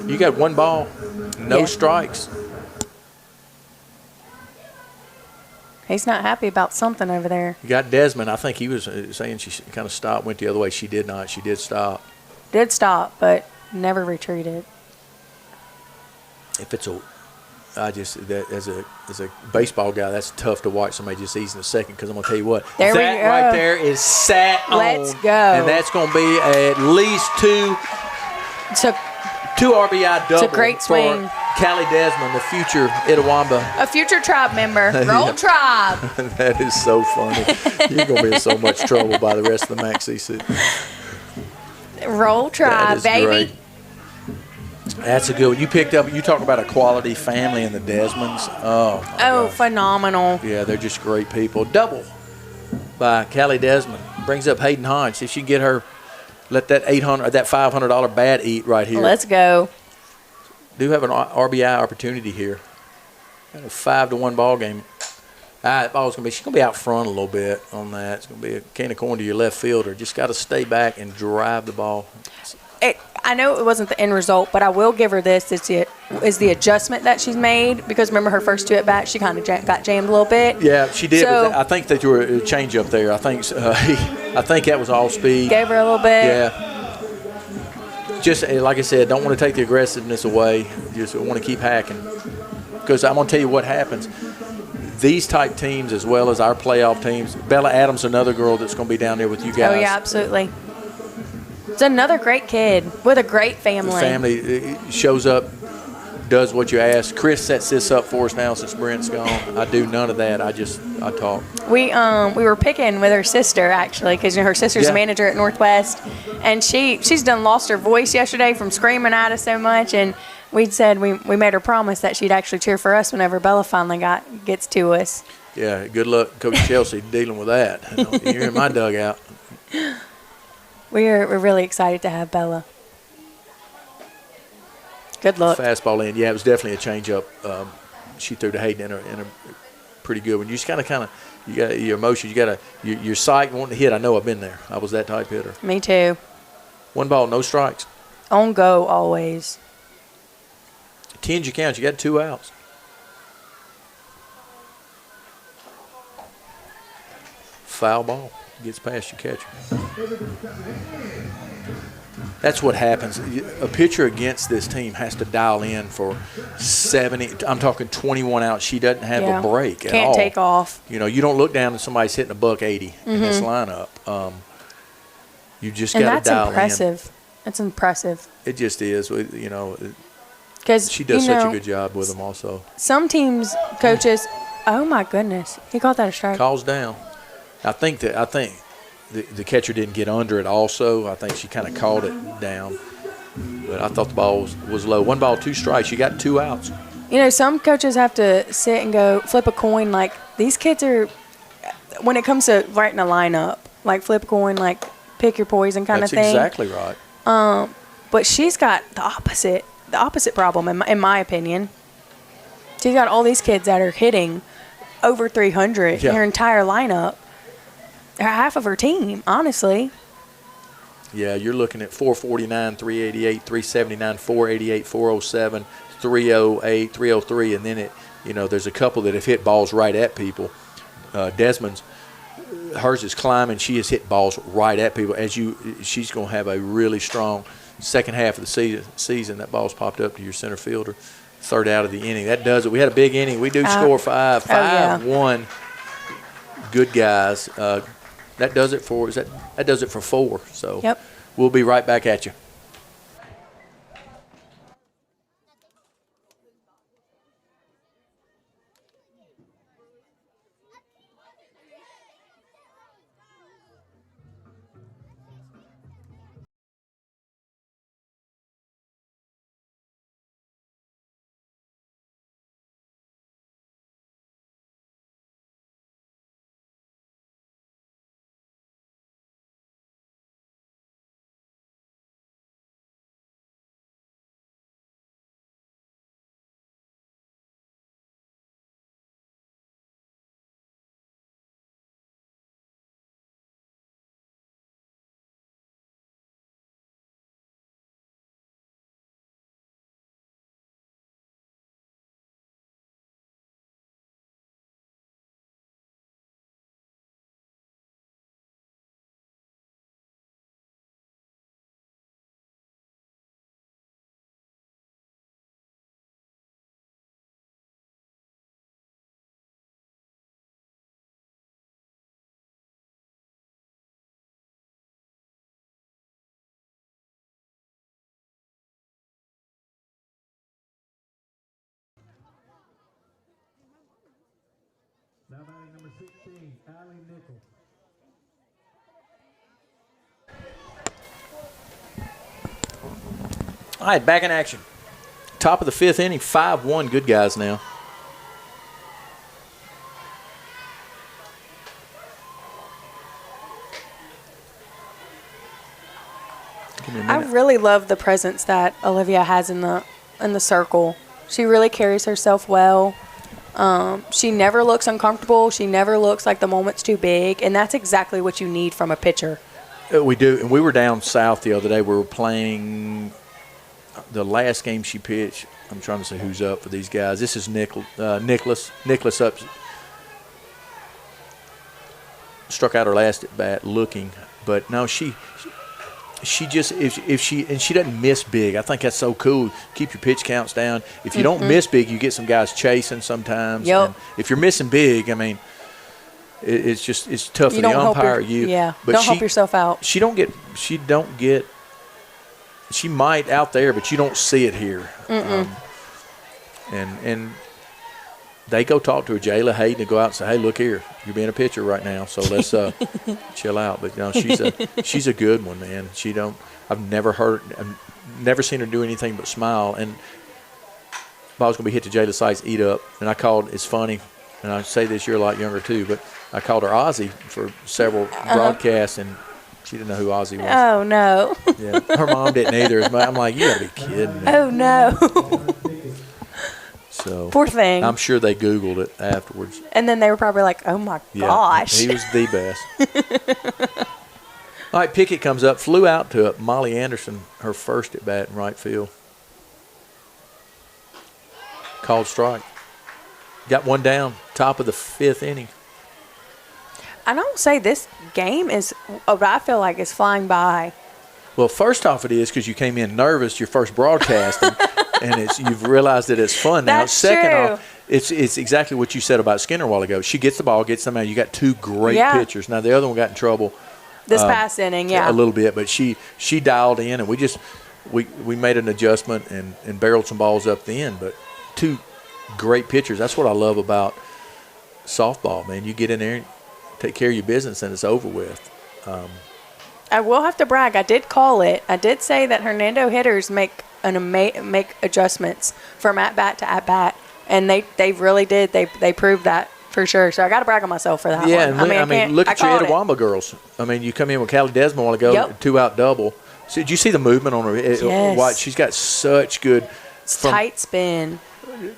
You got 1 ball, no strikes. He's not happy about something over there. You got Desmond. I think he was saying she kind of stopped, went the other way. She did not. She did stop. Did stop, but never retreated. If it's as a baseball guy, that's tough to watch somebody just easing a second, because I'm going to tell you what. There we go. Right there is sat on. Let's go. And that's going to be at least 2 RBI double. It's a great swing. Callie Desmond, the future Itawamba. A future tribe member. Roll Tribe. That is so funny. You're going to be in so much trouble by the rest of the Maxie suit. Roll Tribe, baby. Great. That's a good one. You talk about a quality family in the Desmonds. Oh, gosh. Phenomenal. Yeah, they're just great people. Double by Callie Desmond. Brings up Hayden Hodge. If she can get her, let that $500 bat eat right here. Let's go. Do have an RBI opportunity here. Got a 5-1 ball game. That ball's she's gonna be out front a little bit on that. It's gonna be a can of corn to your left fielder. Just got to stay back and drive the ball. I know it wasn't the end result, but I will give her this. Is the adjustment that she's made, because remember her first 2 at bats, she kind of got jammed a little bit. Yeah, she did. So, I think that you were a change up there. I think that was all speed. Gave her a little bit. Yeah. Just like I said, don't want to take the aggressiveness away. Just want to keep hacking. Because I'm going to tell you what happens. These type teams, as well as our playoff teams, Bella Adams, another girl that's going to be down there with you guys. Oh, yeah, absolutely. It's another great kid with a great family. The family shows up does what you ask. Chris sets this up for us now since Brent's gone. I do none of that. I talk. We were picking with her sister actually, because her sister's a manager at Northwest, and she's done lost her voice yesterday from screaming at us so much, and we said we made her promise that she'd actually cheer for us whenever Bella finally gets to us. Yeah, good luck, Coach Chelsea, dealing with that. You're in my dugout. We're really excited to have Bella. Good luck. Fastball in. Yeah, it was definitely a changeup. She threw to Hayden in a pretty good one. You just kind of you got your emotions. You got your sight wanting to hit. I know I've been there. I was that type hitter. Me too. 1 ball, no strikes. On go always. Tinge you count. You got 2 outs. Foul ball. Gets past your catcher. That's what happens. A pitcher against this team has to dial in for 70. I'm talking 21 outs. She doesn't have a break at all. Can't take off. You don't look down and somebody's hitting $180 in this lineup. You just got to dial in. That's impressive. That's impressive. It just is. Because she does such a good job with them also. Some teams, coaches, oh my goodness, he called that a strike. Calls down. I think the catcher didn't get under it also. I think she kind of called it down. But I thought the ball was low. 1 ball, 2 strikes. You got 2 outs. Some coaches have to sit and go flip a coin. Like, these kids are, when it comes to writing a lineup, like flip a coin, like pick your poison kind of thing. That's exactly right. But she's got the opposite problem, in my opinion. She's got all these kids that are hitting over 300 in her entire lineup. Half of her team, honestly. Yeah, you're looking at 449, 388, 379, 488, 407, 308, 303, and then there's a couple that have hit balls right at people. Desmond's, hers is climbing. She has hit balls right at people. She's going to have a really strong second half of the season. That ball's popped up to your center fielder. 3rd out of the inning. That does it. We had a big inning. We do score 5. 5-1. Good guys. That does it for that does it for 4. So we'll be right back at you. Now batting number 16, Allie Nichols. All right, back in action. Top of the 5th inning, 5-1. Good guys now. I really love the presence that Olivia has in the circle. She really carries herself well. She never looks uncomfortable. She never looks like the moment's too big, and that's exactly what you need from a pitcher. We do, and we were down south the other day. We were playing the last game she pitched. I'm trying to say who's up for these guys. This is Nicholas. Nicholas up, struck out her last at bat looking, but no, she just if she doesn't miss big. I think that's so cool. Keep your pitch counts down. If you don't miss big, you get some guys chasing sometimes. Yep. And if you're missing big, I mean, it's tough for the umpire. But don't help yourself out. She might out there, but you don't see it here. And they go talk to her, Jayla Hayden, and go out and say, hey, look here, you're being a pitcher right now, so let's chill out. But, she's a good one, man. I've never seen her do anything but smile. And ball's going to be hit to Jayla Sykes, eat up. And I called, it's funny, and I say this, you're a lot younger too, but I called her Ozzy for several broadcasts, and she didn't know who Ozzy was. Oh, no. Yeah, her mom didn't either. I'm like, you got to be kidding me. Oh, no. So Poor thing. I'm sure they Googled it afterwards. And then they were probably like, oh, my gosh. He was the best. All right, Pickett comes up, flew out to Molly Anderson, her first at bat in right field. Called strike. Got one down, top of the 5th inning. I don't say this game is what I feel like is flying by. Well, first off, it is because you came in nervous your first broadcast, and you've realized that it's fun now. That's Second true. off, it's exactly what you said about Skinner a while ago. She gets the ball, gets them out. You got 2 great pitchers. Now the other one got in trouble This past inning, yeah. a little bit, but she dialed in, and we made an adjustment and barreled some balls up the end. But 2 great pitchers. That's what I love about softball, man. You get in there, take care of your business, and it's over with. I will have to brag. I did call it. I did say that Hernando hitters make adjustments from at bat to at bat, and they really did. They proved that for sure. So I got to brag on myself for that. Yeah, one. I mean, look at your Itawamba girls. I mean, you come in with Callie Desmond a while ago, 2-out double. So did you see the movement on her? Yes. She's got such good tight spin.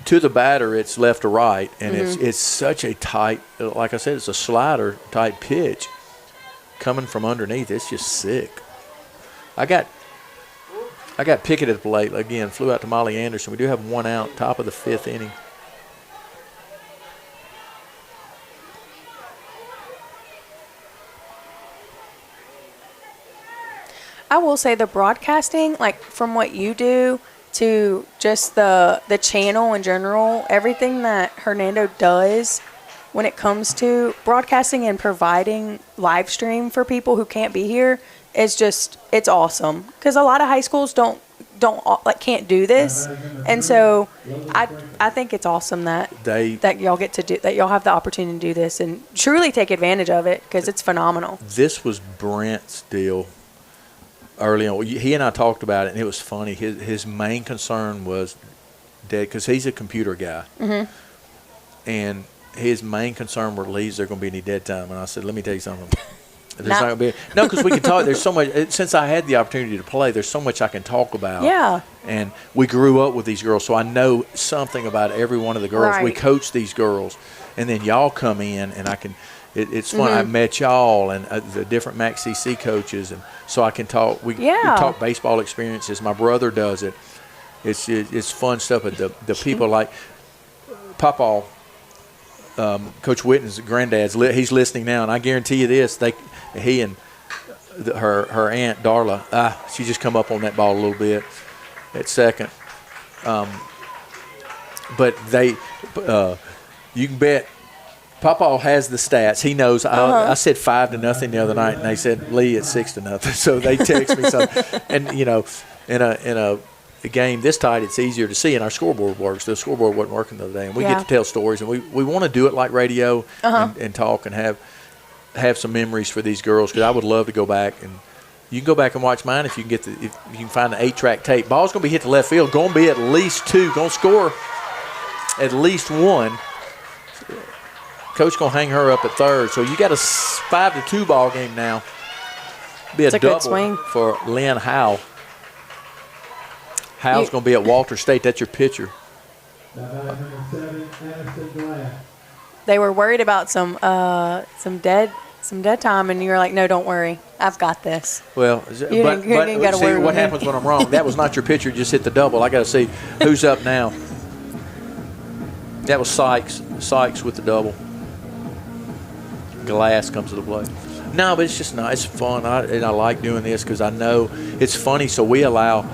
To the batter, it's left to right, and it's such a tight, like I said, it's a slider type pitch coming from underneath. It's just sick. I got Pickett at the plate again. Flew out to Molly Anderson. We do have 1 out, top of the 5th inning. I will say the broadcasting, like from what you do to just the channel in general, everything that Hernando does when it comes to broadcasting and providing live stream for people who can't be here is just, it's awesome. Because a lot of high schools can't do this, and so I think it's awesome that y'all get to do that. Y'all have the opportunity to do this and truly take advantage of it because it's phenomenal. This was Brent's deal. Early on, he and I talked about it, and it was funny. His main concern was dead because he's a computer guy, and his main concern were leaves there going to be any dead time. And I said, let me tell you something. There's not going to be because we can talk. There's so much since I had the opportunity to play. There's so much I can talk about. Yeah. And we grew up with these girls, so I know something about every one of the girls. Right. We coach these girls, and then y'all come in, and I can. It's fun. I met y'all and the different MAC CC coaches, and so I can talk. We talk baseball experiences. My brother does it. It's fun stuff. But the people like Papa, Coach Witten's granddad's. He's listening now, and I guarantee you this: he and her aunt Darla. She just come up on that ball a little bit at second. But you can bet. Papa has the stats. He knows. I said 5-0 the other night, and they said, Lee, it's 6-0. So they text me something. And, in a game this tight, it's easier to see, and our scoreboard works. The scoreboard wasn't working the other day, and we get to tell stories. And we want to do it like radio and talk and have some memories for these girls because I would love to go back. And you can go back and watch mine if you can if you can find the 8-track tape. Ball's going to be hit to left field. Going to be at least 2. Going to score at least 1. Coach going to hang her up at third. So you got a 5-2 ball game now. Be a double swing for Lynn Howe. Howe's going to be at Walter State. That's your pitcher. They were worried about some dead time, and you were like, no, don't worry. I've got this. Well, you didn't gotta worry what happens when I'm wrong? That was not your pitcher. Just hit the double. I got to see who's up now. That was Sykes. Sykes with the double. Glass comes to the plate. No, but it's just nice, fun, and I like doing this because I know it's funny. So we allow,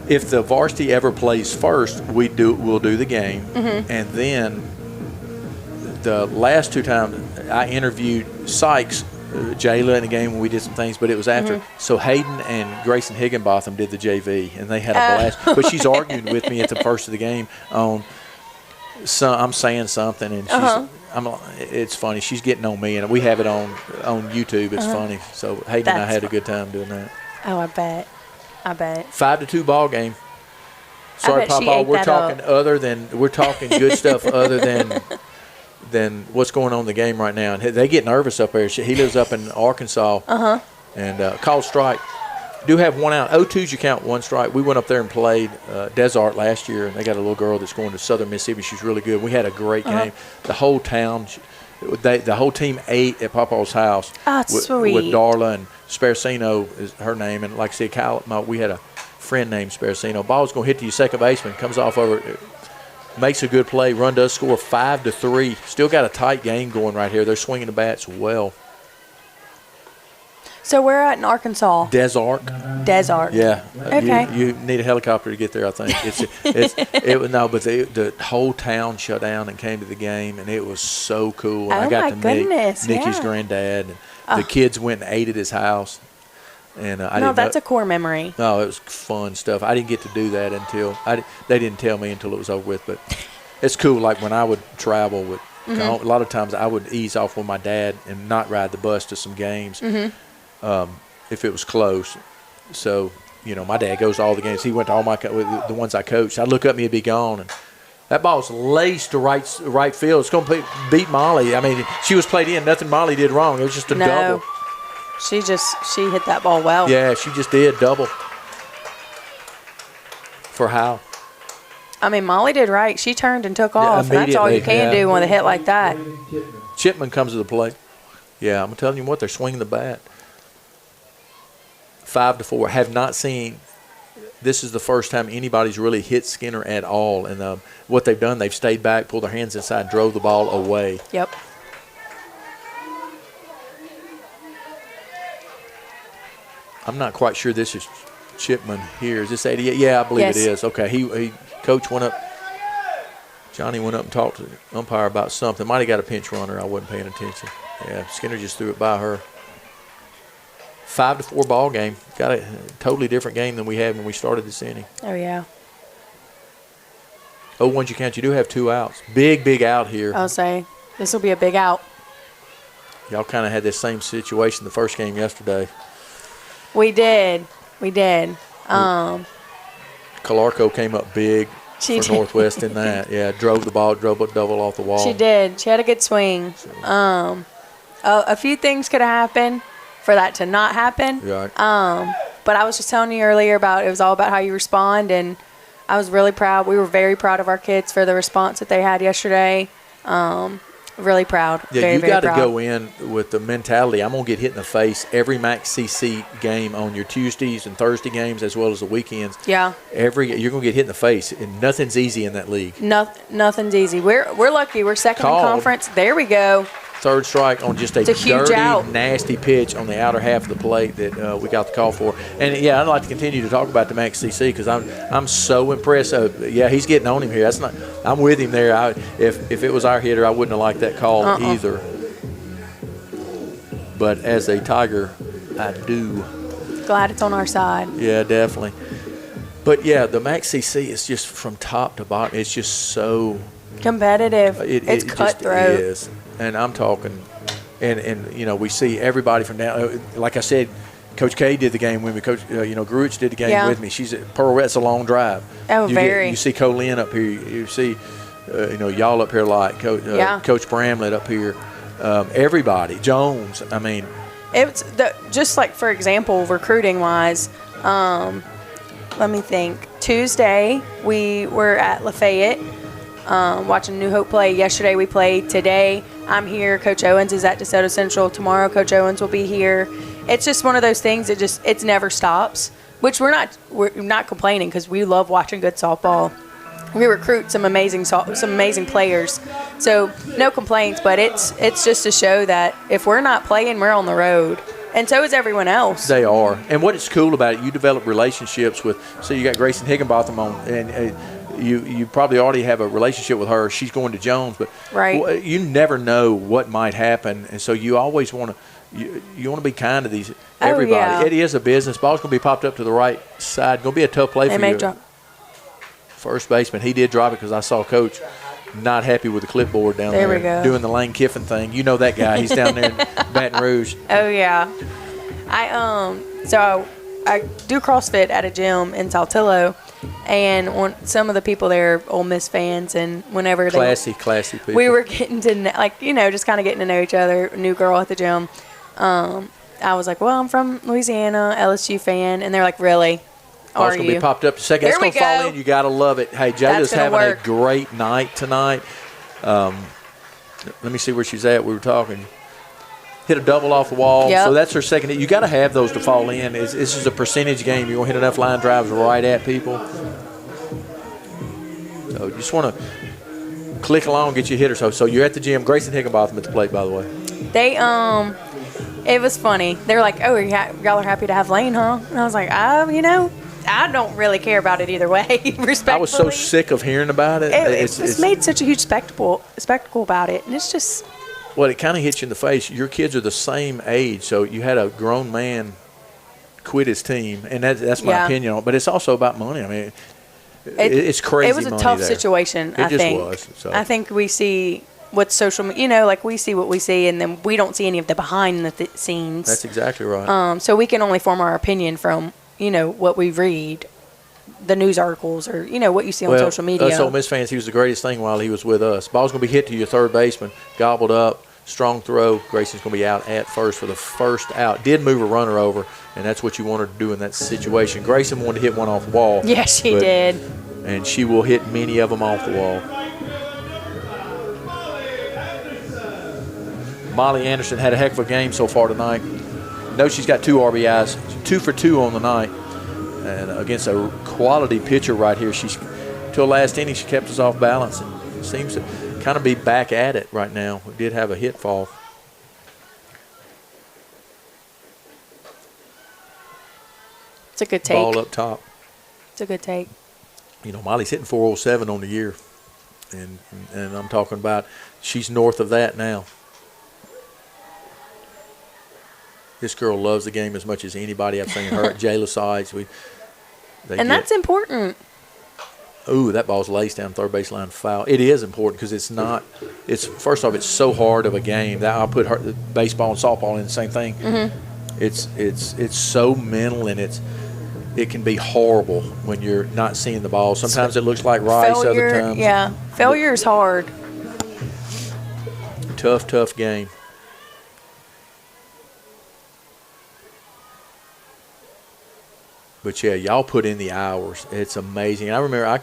if the varsity ever plays first, we'll do the game, and then the last 2 times I interviewed Sykes Jayla in the game when we did some things, but it was after. So Hayden and Grayson Higginbotham did the JV, and they had a blast. But she's arguing with me at the first of the game on I'm saying something, and it's funny. She's getting on me, and we have it on YouTube. It's funny. So Hayden and I had a good time doing that. Oh, I bet. 5-2 ball game. Sorry, bet she Papa. ate We're talking good stuff other than what's going on in the game right now. And they get nervous up there. He lives up in Arkansas. And called strike. Do have one out. 0-2's you count one strike. We went up there and played Desert last year, and they got a little girl that's going to Southern Mississippi. She's really good. We had a great game. The whole town, the whole team ate at Papa's house. Sweet. With Darla and Sparacino is her name. And like I said, we had a friend named Sparacino. Ball's going to hit to your second baseman. Comes off over, makes a good play. Run does score 5-3. Still got a tight game going right here. They're swinging the bats well. So we're at in Arkansas. Desert. Yeah. Okay. You need a helicopter to get there, I think. But the whole town shut down and came to the game, and it was so cool. And I got to meet Nikki's granddad, and the kids went and ate at his house. And that's a core memory. No, it was fun stuff. I didn't get to do that until they didn't tell me until it was over with. But it's cool. Like when I would travel with, a lot of times I would ease off with my dad and not ride the bus to some games. If it was close. So, my dad goes to all the games. He went to all the ones I coached. I'd look up and he'd be gone. And that ball's laced to right field. It's going to beat Molly. I mean, she was played in. Nothing Molly did wrong. It was just a double. She hit that ball well. Yeah, she just did double. For how? I mean, Molly did right. She turned and took off. And that's all you can do with a hit like that. Chipman comes to the plate. Yeah, I'm telling you what, they're swinging the bat. 5-4. Have not seen. This is the first time anybody's really hit Skinner at all. And what they've done, they've stayed back, pulled their hands inside, drove the ball away. Yep. I'm not quite sure this is Chipman here. Is this 88? Yeah, I believe it is. Okay, Coach went up. Johnny went up and talked to the umpire about something. Might have got a pinch runner. I wasn't paying attention. Yeah, Skinner just threw it by her. 5-4 ball game. Got a totally different game than we had when we started this inning. Oh, yeah. 0-1 you count. You do have 2 outs. Big out here. I'll say this will be a big out. Y'all kind of had this same situation the first game yesterday. We did. Calarco came up big for Northwest in that. Yeah, drove a double off the wall. She did. She had a good swing. A few things could have happened for that to not happen. Right. But I was just telling you earlier it was all about how you respond, and I was really proud. We were very proud of our kids for the response that they had yesterday. Really proud. Yeah, very, you got to proud. go in with the mentality, I'm going to get hit in the face every MAC CC game on your Tuesdays and Thursday games as well as the weekends. Yeah. You're going to get hit in the face, and nothing's easy in that league. Nothing's easy. We're lucky. We're second in conference. There we go. Third strike on just a dirty, nasty pitch on the outer half of the plate that we got the call for. And, yeah, I'd like to continue to talk about the MAC CC because I'm so impressed. He's getting on him here. I'm with him there. If it was our hitter, I wouldn't have liked that call either. But as a Tiger, I do. Glad it's on our side. Yeah, definitely. But, yeah, the MAC CC is just from top to bottom. It's just so competitive. It's cutthroat. It is. And I'm talking, and we see everybody from down. Like I said, Coach K did the game with me. Coach, Gruich did the game with me. She's at Pearl. That's a long drive. Oh, you see Colleen up here. You see, y'all up here like Coach Bramlett up here. Everybody, Jones. I mean, it's just like for example, recruiting wise. Let me think. Tuesday we were at Lafayette. Watching New Hope play. Yesterday we played. Today I'm here. Coach Owens is at DeSoto Central. Tomorrow Coach Owens will be here. It's just one of those things that it never stops. Which we're not complaining because we love watching good softball. We recruit some amazing players, so no complaints. But it's just to show that if we're not playing, we're on the road. And so is everyone else. They are. And what is cool about it, you develop relationships with. So you got Grayson Higginbotham on, and you probably already have a relationship with her. She's going to Jones, but right. You never know what might happen, and so you always want to. you want to be kind to these everybody. yeah. It is a business. Ball's going to be popped up to the right side. Going to be a tough play They for may you. drop. First baseman, he did drop it because I saw Coach not happy with the clipboard down there. There we go. Doing the Lane Kiffin thing. You know that guy. He's down there in Baton Rouge. Oh yeah, so I do CrossFit at a gym in Saltillo, and some of the people there are Ole Miss fans, and whenever Classy people. we were getting to just kind of getting to know each other. New girl at the gym. I was like, well, I'm from Louisiana, LSU fan, and they're like, really? Oh, it's Are going to you? be popped up to second. There It's going we to fall go. in. You got to love it. Hey, Jada's gonna having work. a great night tonight. Let me see where she's at. We were talking. Hit a double off the wall. Yep. So that's her second. You got to have those to fall in. This is a percentage game. You're going to hit enough line drives right at people. So you just want to click along, get your hitter. So you're at the gym. Grayson Higginbotham at the plate, by the way. They it was funny. They were like, "Oh, y'all are happy to have Lane, huh?" And I was like, I don't really care about it either way." Respectfully, I was so sick of hearing about it. It's made such a huge spectacle about it, and it's just. Well, it kind of hits you in the face. Your kids are the same age, so you had a grown man quit his team, and that's my opinion on it. But it's also about money. I mean, it's crazy. It was a money tough there. situation. It just was. So. I think we see what social, like we see what we see, and then we don't see any of the behind the scenes. That's exactly right. So we can only form our opinion from what we read, the news articles, or what you see on social media. Us Ole Miss fans, he was the greatest thing while he was with us. Ball's going to be hit to your third baseman, gobbled up, strong throw. Grayson's going to be out at first for the first out. Did move a runner over, and that's what you wanted to do in that situation. Grayson wanted to hit one off the wall. Yes, she did. And she will hit many of them off the wall. Molly Anderson had a heck of a game so far tonight. No, she's got 2 RBIs, 2 for 2 on the night. And against a quality pitcher right here, till last inning, she kept us off balance and seems to kind of be back at it right now. We did have a hit fall. It's a good take. Ball up top. It's a good take. Molly's hitting 407 on the year. And I'm talking about she's north of that now. This girl loves the game as much as anybody I've seen her at Jayla sides. That's important. Ooh, that ball's laced down third baseline foul. It is important because it's first off, it's so hard of a game. That I'll put baseball and softball in the same thing. Mm-hmm. It's so mental, and it can be horrible when you're not seeing the ball. Sometimes it looks like rice, other times. Yeah, failure is hard. Tough game. But yeah, y'all put in the hours. It's amazing. I remember, I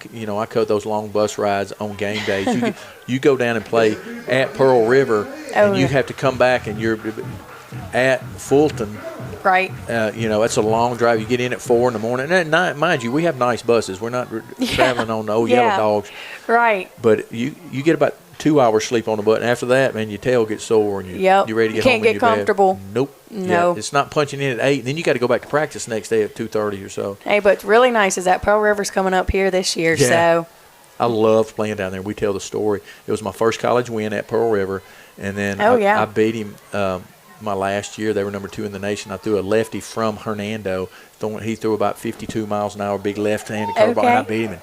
cut those long bus rides on game days. You go down and play at Pearl River, and you have to come back, and you're at Fulton. Right. It's a long drive. You get in at 4 in the morning. And at night, mind you, we have nice buses. We're not traveling on the old yellow dogs. Right. But you get about 2 hours sleep on the butt. And after that, man, your tail gets sore, and you're ready to get home. You can't get comfortable. Nope. No. Yeah, it's not punching in at 8, and then you got to go back to practice the next day at 2:30 or so. Hey, but it's really nice is that Pearl River's coming up here this year. Yeah. So I love playing down there. We tell the story. It was my first college win at Pearl River, and then I beat him my last year. They were number 2 in the nation. I threw a lefty from Hernando. He threw about 52 miles an hour, big left-handed curveball, and I beat him. And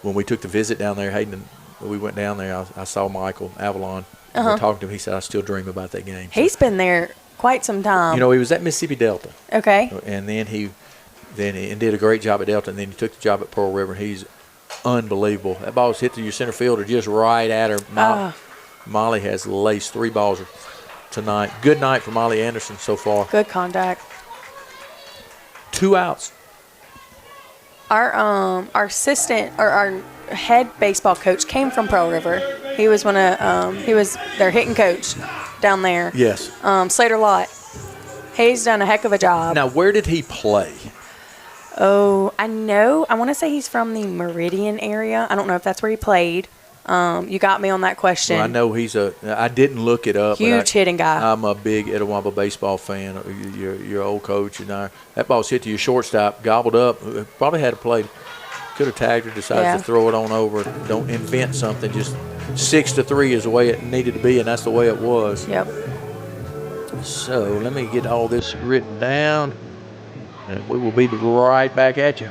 when we took the visit down there, Hayden, we went down there. I saw Michael Avalon. We were talking to him. He said, "I still dream about that game." He's been there quite some time. He was at Mississippi Delta. Okay. And then he did a great job at Delta, and then he took the job at Pearl River. He's unbelievable. That ball was hit to your center fielder just right at her. Molly has laced 3 balls tonight. Good night for Molly Anderson so far. Good contact. 2 outs. Our assistant or our head baseball coach came from Pearl River. He was their hitting coach down there. Yes. Slater Lott. He's done a heck of a job. Now, where did he play? Oh, I want to say he's from the Meridian area. I don't know if that's where he played. You got me on that question. Well, I know I didn't look it up. Huge hitting guy. I'm a big Etowah baseball fan. Your old coach and that ball's hit to your shortstop, gobbled up. Probably had to play. Could have tagged her, decided to throw it on over. Don't invent something. Just 6-3 is the way it needed to be, and that's the way it was. Yep. So let me get all this written down, and we will be right back at you.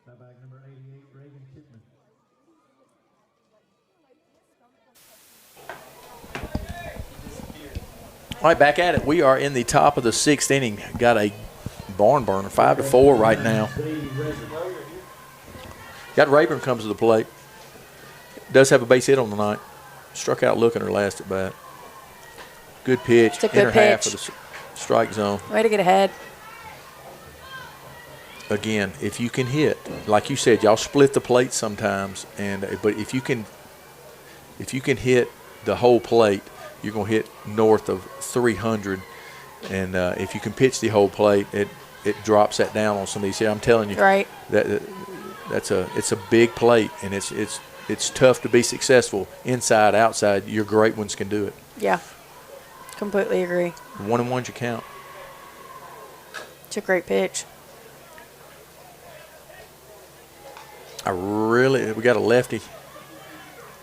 Now back number 88, Reagan Chipman. All right, back at it. We are in the top of the 6th inning. Got a barn burner, 5-4 right now. Got Rayburn comes to the plate. Does have a base hit on the night. Struck out looking her last at bat. Good pitch. It's a good Inner half pitch. of the strike zone. Way to get ahead. Again, if you can hit, like you said, y'all split the plate sometimes, but if you can hit the whole plate, you're gonna hit north of 300, and if you can pitch the whole plate, it drops that down on some of these here. I'm telling you, Right. It's a big plate, and it's tough to be successful inside, outside. Your great ones can do it. Yeah. Completely agree. 1-1's your count. It's a great pitch. We got a lefty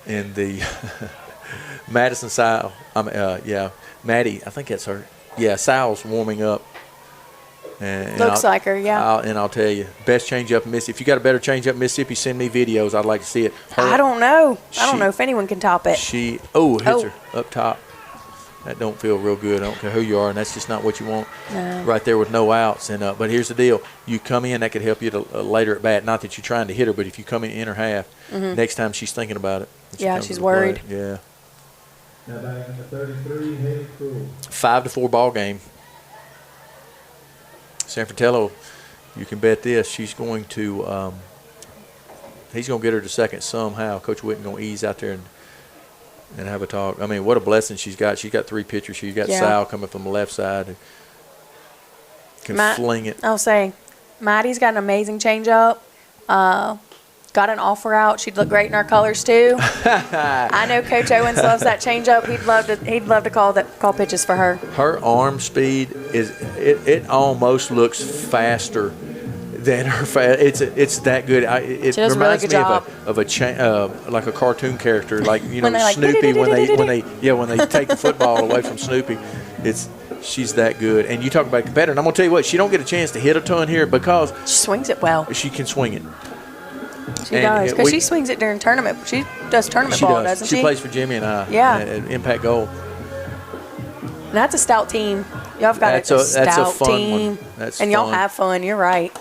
in the Madison Sile. Maddie, I think that's her. Yeah, Sile's warming up. And Looks like her, yeah. I'll tell you, best changeup in Mississippi. If you got a better changeup in Mississippi, send me videos. I'd like to see it. I don't know. I don't know if anyone can top it. Hits her up top. That don't feel real good. I don't care who you are, and that's just not what you want. No. Right there with no outs. And but here's the deal: you come in, that could help you to later at bat. Not that you're trying to hit her, but if you come in her half, next time she's thinking about it. Yeah, she's worried. Yeah. Now back number 33, Haley Cruel. 5-4 ball game. San Fratello, you can bet this. She's going to. He's going to get her to second somehow. Coach Witten going to ease out there and have a talk. I mean, what a blessing she's got. She's got 3 pitchers. She's got Sal coming from the left side and can fling it. I'll say, Maddie's got an amazing changeup. Got an offer out. She'd look great in our colors too. I know Coach Owens loves that changeup. He'd love to call pitches for her. Her arm speed it almost looks faster than her it's that good. It she does reminds a really good me job. of like a cartoon character, like When they're like, Snoopy when they take the football away from Snoopy. She's that good. And you talk about a competitor, and I'm gonna tell you what, she don't get a chance to hit a ton here because She swings it well. she can swing it. She does, because she swings it during tournament. She does tournament ball, doesn't she? She plays for Jimmy and I. Yeah. At Impact Gold. And that's a stout team. Y'all have got That's a a stout fun team. one. That's and y'all fun. have fun. You're right.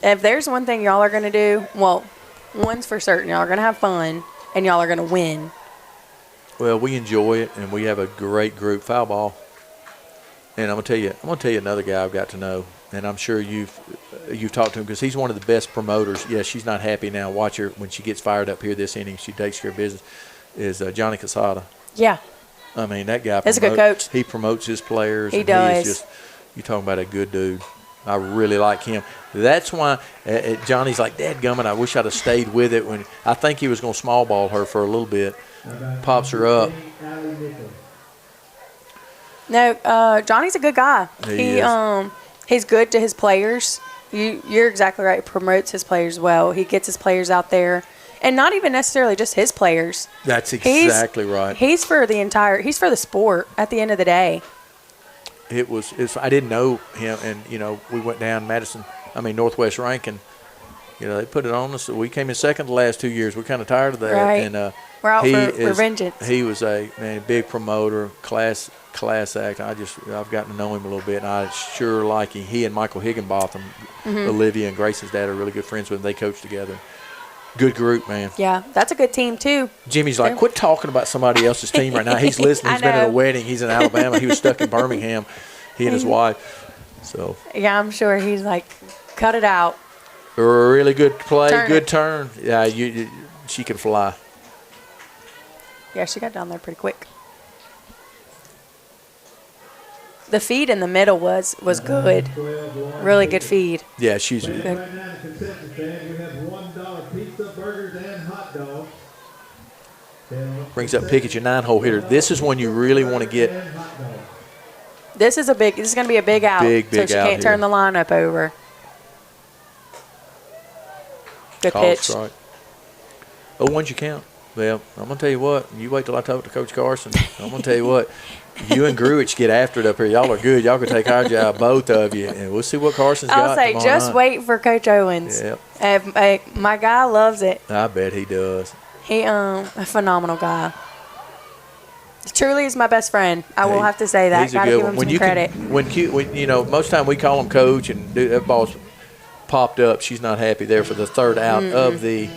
If there's one thing y'all are going to do, well, one's for certain. Y'all are going to have fun, and y'all are going to win. Well, we enjoy it, and we have a great group. Foul ball. And I'm gonna tell you another guy I've got to know, and I'm sure you've talked to him because he's one of the best promoters. Yeah, she's not happy now. Watch her when she gets fired up here this inning. She takes care of business. Is Johnny Casada. Yeah. I mean, that guy. That's a good coach. He promotes his players. He and does. He is you talking about a good dude. I really like him. That's why Johnny's like, dadgummit, I wish I'd have stayed with it. When I think he was going to small ball her for a little bit. Pops her up. No, Johnny's a good guy. He is. He's good to his players. You're exactly right. He promotes his players well. He gets his players out there, and not even necessarily just his players. That's exactly right. He's for the sport at the end of the day. I didn't know him, and we went down Northwest Rankin, They put it on us. We came in second the last 2 years. We're kind of tired of that. Right. And We're out for vengeance. He was a big promoter, class act. I've gotten to know him a little bit, and I sure like him. He and Michael Higginbotham, Olivia and Grace's dad, are really good friends with him. They coach together. Good group, man. Yeah, that's a good team too. Jimmy's like, quit talking about somebody else's team right now. He's listening. He's been at a wedding. He's in Alabama. He was stuck in Birmingham, he and his wife. So yeah, I'm sure he's like, cut it out. Really good play, good turn. Yeah, she can fly. Yeah, she got down there pretty quick. The feed in the middle was good. Really good feed. Yeah, she's good. Right now, the concession stand, we have $1 pizza, burgers, and hot dogs. Brings up Pickett, your 9-hole hitter. This is when you really want to get. This is going to be a big out. Big so she out can't turn the lineup over. Good pitch. Strike. Oh, once you count. Well, I'm going to tell you what. You wait till I talk to Coach Carson. I'm going to tell you what. You and Gruich get after it up here. Y'all are good. Y'all can take our job, both of you, and we'll see what Carson's got. I'll say, just wait for Coach Owens. Yep. My guy loves it. I bet he does. He a phenomenal guy. Truly is my best friend. I will have to say that. Got to give him some credit. When most time we call him coach and that ball's popped up, she's not happy there for the third out of the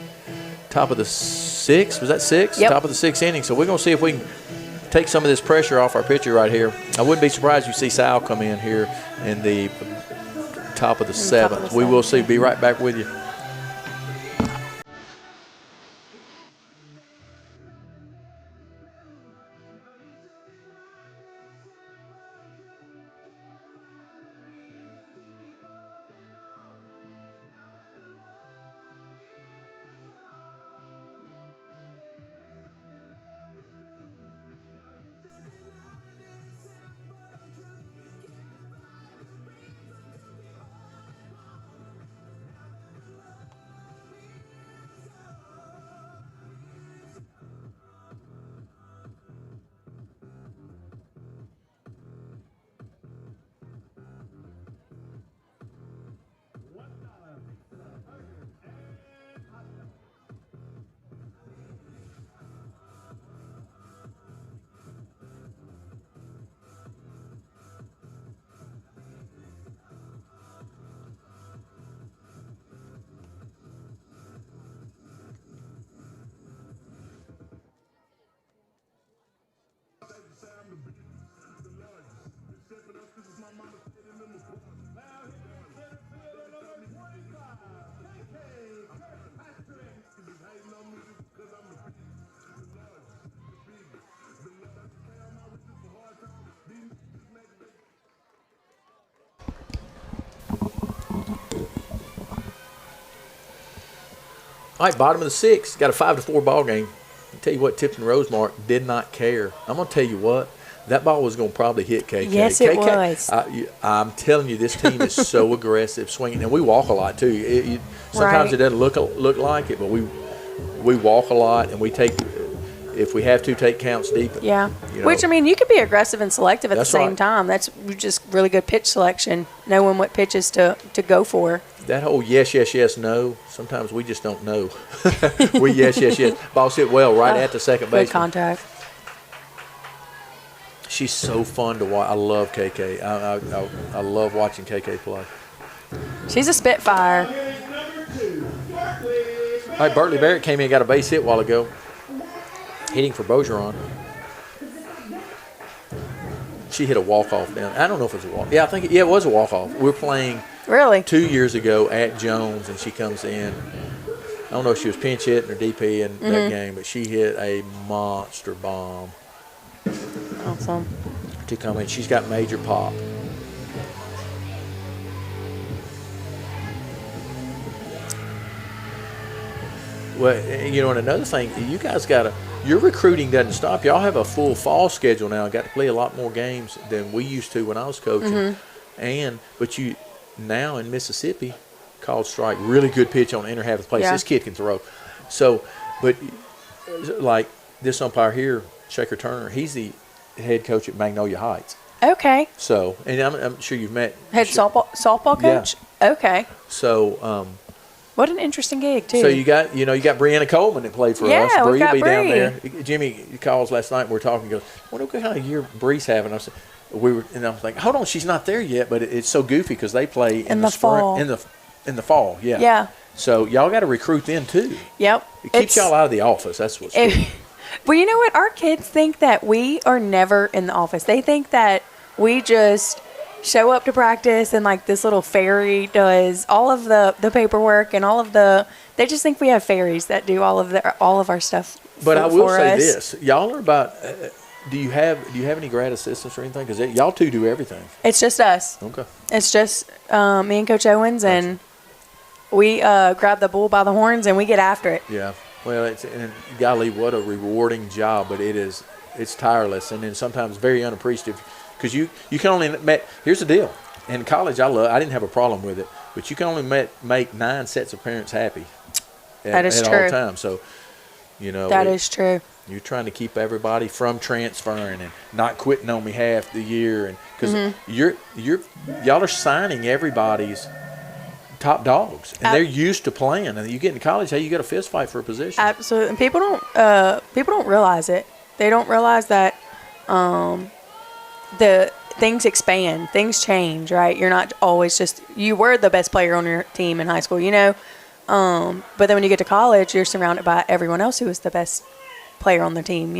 top of the sixth. Was that six? Yep. Top of the sixth inning. So we're going to see if we can take some of this pressure off our pitcher right here. I wouldn't be surprised if you see Sal come in here in the top of the seventh. We will see. Be right back with you. All right, bottom of the sixth. Got a 5-4 ball game. I'll tell you what, Tipton Rosemark did not care. I'm going to tell you what, that ball was going to probably hit KK. Yes, it was. I'm telling you, this team is so aggressive, swinging. And we walk a lot, too. Sometimes it doesn't look like it, but we walk a lot, and we take, if we have to, take counts deep. Yeah. Which, I mean, you can be aggressive and selective at the same time. That's just really good pitch selection, knowing what pitches to go for. That whole yes, no, sometimes we just don't know. We yes. Ball hit well right at the second base. Good contact. She's so fun to watch. I love KK. I love watching KK play. She's a spitfire. All right, Bertley Barrett came in and got a base hit a while ago. Hitting for Bergeron. She hit a walk-off down. I don't know if it was a walk. Yeah, it was a walk-off. We were playing really 2 years ago at Jones, and she comes in. I don't know if she was pinch hitting or DP in that game, but she hit a monster bomb. Awesome. To come in. She's got major pop. Well, and another thing, you guys your recruiting doesn't stop. Y'all have a full fall schedule now. Got to play a lot more games than we used to when I was coaching. But you now in Mississippi, called strike, really good pitch on the inner half of the plate. This kid can throw. So, but like this umpire here, Shaker Turner, he's the head coach at Magnolia Heights. Okay. So, and I'm sure you've met softball coach. Yeah. Okay. So, What an interesting gig, too. So you got Brianna Coleman that played for Yeah, us. we Bree got will be down Bree. there. Jimmy calls last night. And we're talking. Goes, what kind of year Bree's having? I said, and I was like, hold on, she's not there yet. But it's so goofy because they play in the spring, fall. in the fall. Yeah. Yeah. So y'all got to recruit them too. Yep. It keeps y'all out of the office. That's what's good. Well, you know what? Our kids think that we are never in the office. They think that we just show up to practice and like this little fairy does all of the paperwork and all of the. They just think we have fairies that do all of our stuff. But I will say us. this: y'all are about. Do you have any grad assistants or anything? Because y'all two do everything. It's just us. Okay. It's just me and Coach Owens, and we grab the bull by the horns and we get after it. Yeah. Well, and golly, what a rewarding job! But it's tireless, and then sometimes very unappreciative, because you can only here's the deal. In college, I didn't have a problem with it, but you can only make 9 sets of parents happy. That is at true. all time. So, That is true. You're trying to keep everybody from transferring and not quitting on me half the year, and because y'all are signing everybody's top dogs, and they're used to playing. And you get into college, hey, you got a fist fight for a position. Absolutely, and people don't realize it. They don't realize that the things expand, things change. Right? You're not always just you were the best player on your team in high school, but then when you get to college, you're surrounded by everyone else who is the best player on the team.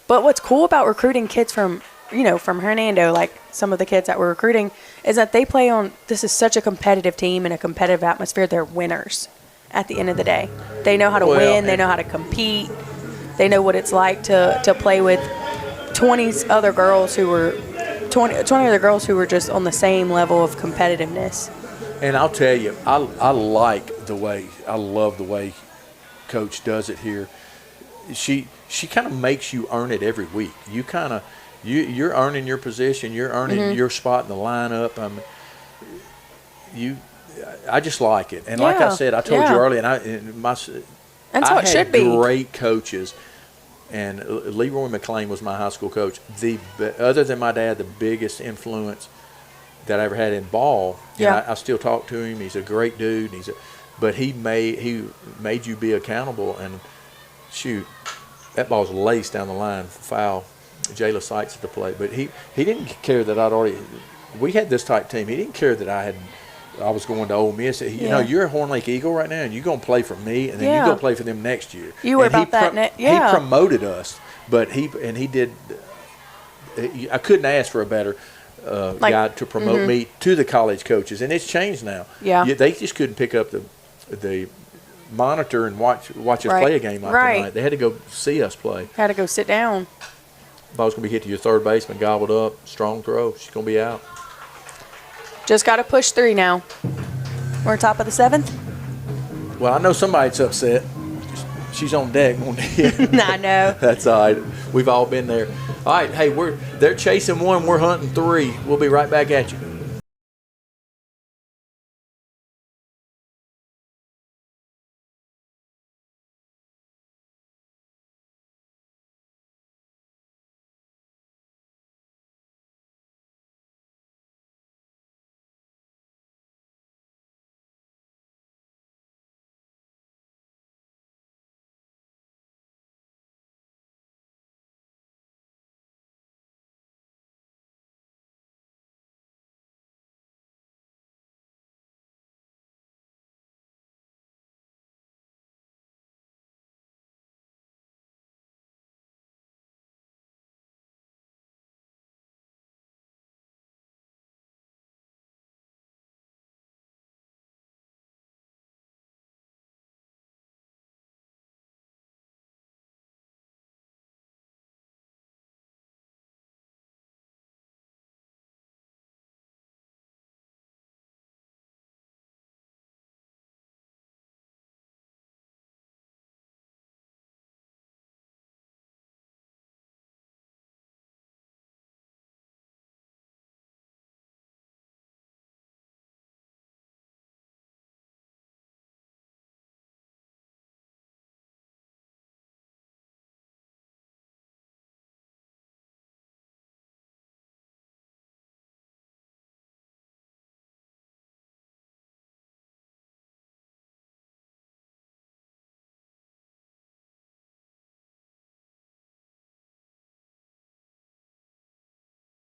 But what's cool about recruiting kids from Hernando, like some of the kids that we're recruiting, is that they play on. This is such a competitive team and a competitive atmosphere. They're winners at the end of the day. They know how to win. They know how to compete. They know what it's like to play with 20 other girls who were just on the same level of competitiveness. And I'll tell you, I love the way Coach does it here. She kind of makes you earn it every week. You're earning your position. You're earning your spot in the lineup. I just like it. And like I said, I told you earlier, That's how it should be. Great coaches. And Leroy McLean was my high school coach. Other than my dad, the biggest influence that I ever had in ball. Yeah. I still talk to him. He's a great dude. But he made you be accountable. And shoot, that ball's laced down the line, foul. Jayla Sykes at the plate. But he didn't care that we had this type team. He didn't care that I was going to Ole Miss. You're a Horn Lake Eagle right now, and you're going to play for me, and then you go play for them next year. You were about that. He promoted us, but he did. I couldn't ask for a better guy to promote me to the college coaches, and it's changed now. Yeah, they just couldn't pick up the monitor and watch us play a game like tonight. They had to go see us play. Had to go sit down. Ball's going to be hit to your third baseman, gobbled up, strong throw. She's going to be out. Just got to push 3 now. We're top of the 7th. Well, I know somebody's upset. She's on deck. I know. That's all right. We've all been there. All right, hey, they're chasing 1. We're hunting 3. We'll be right back at you.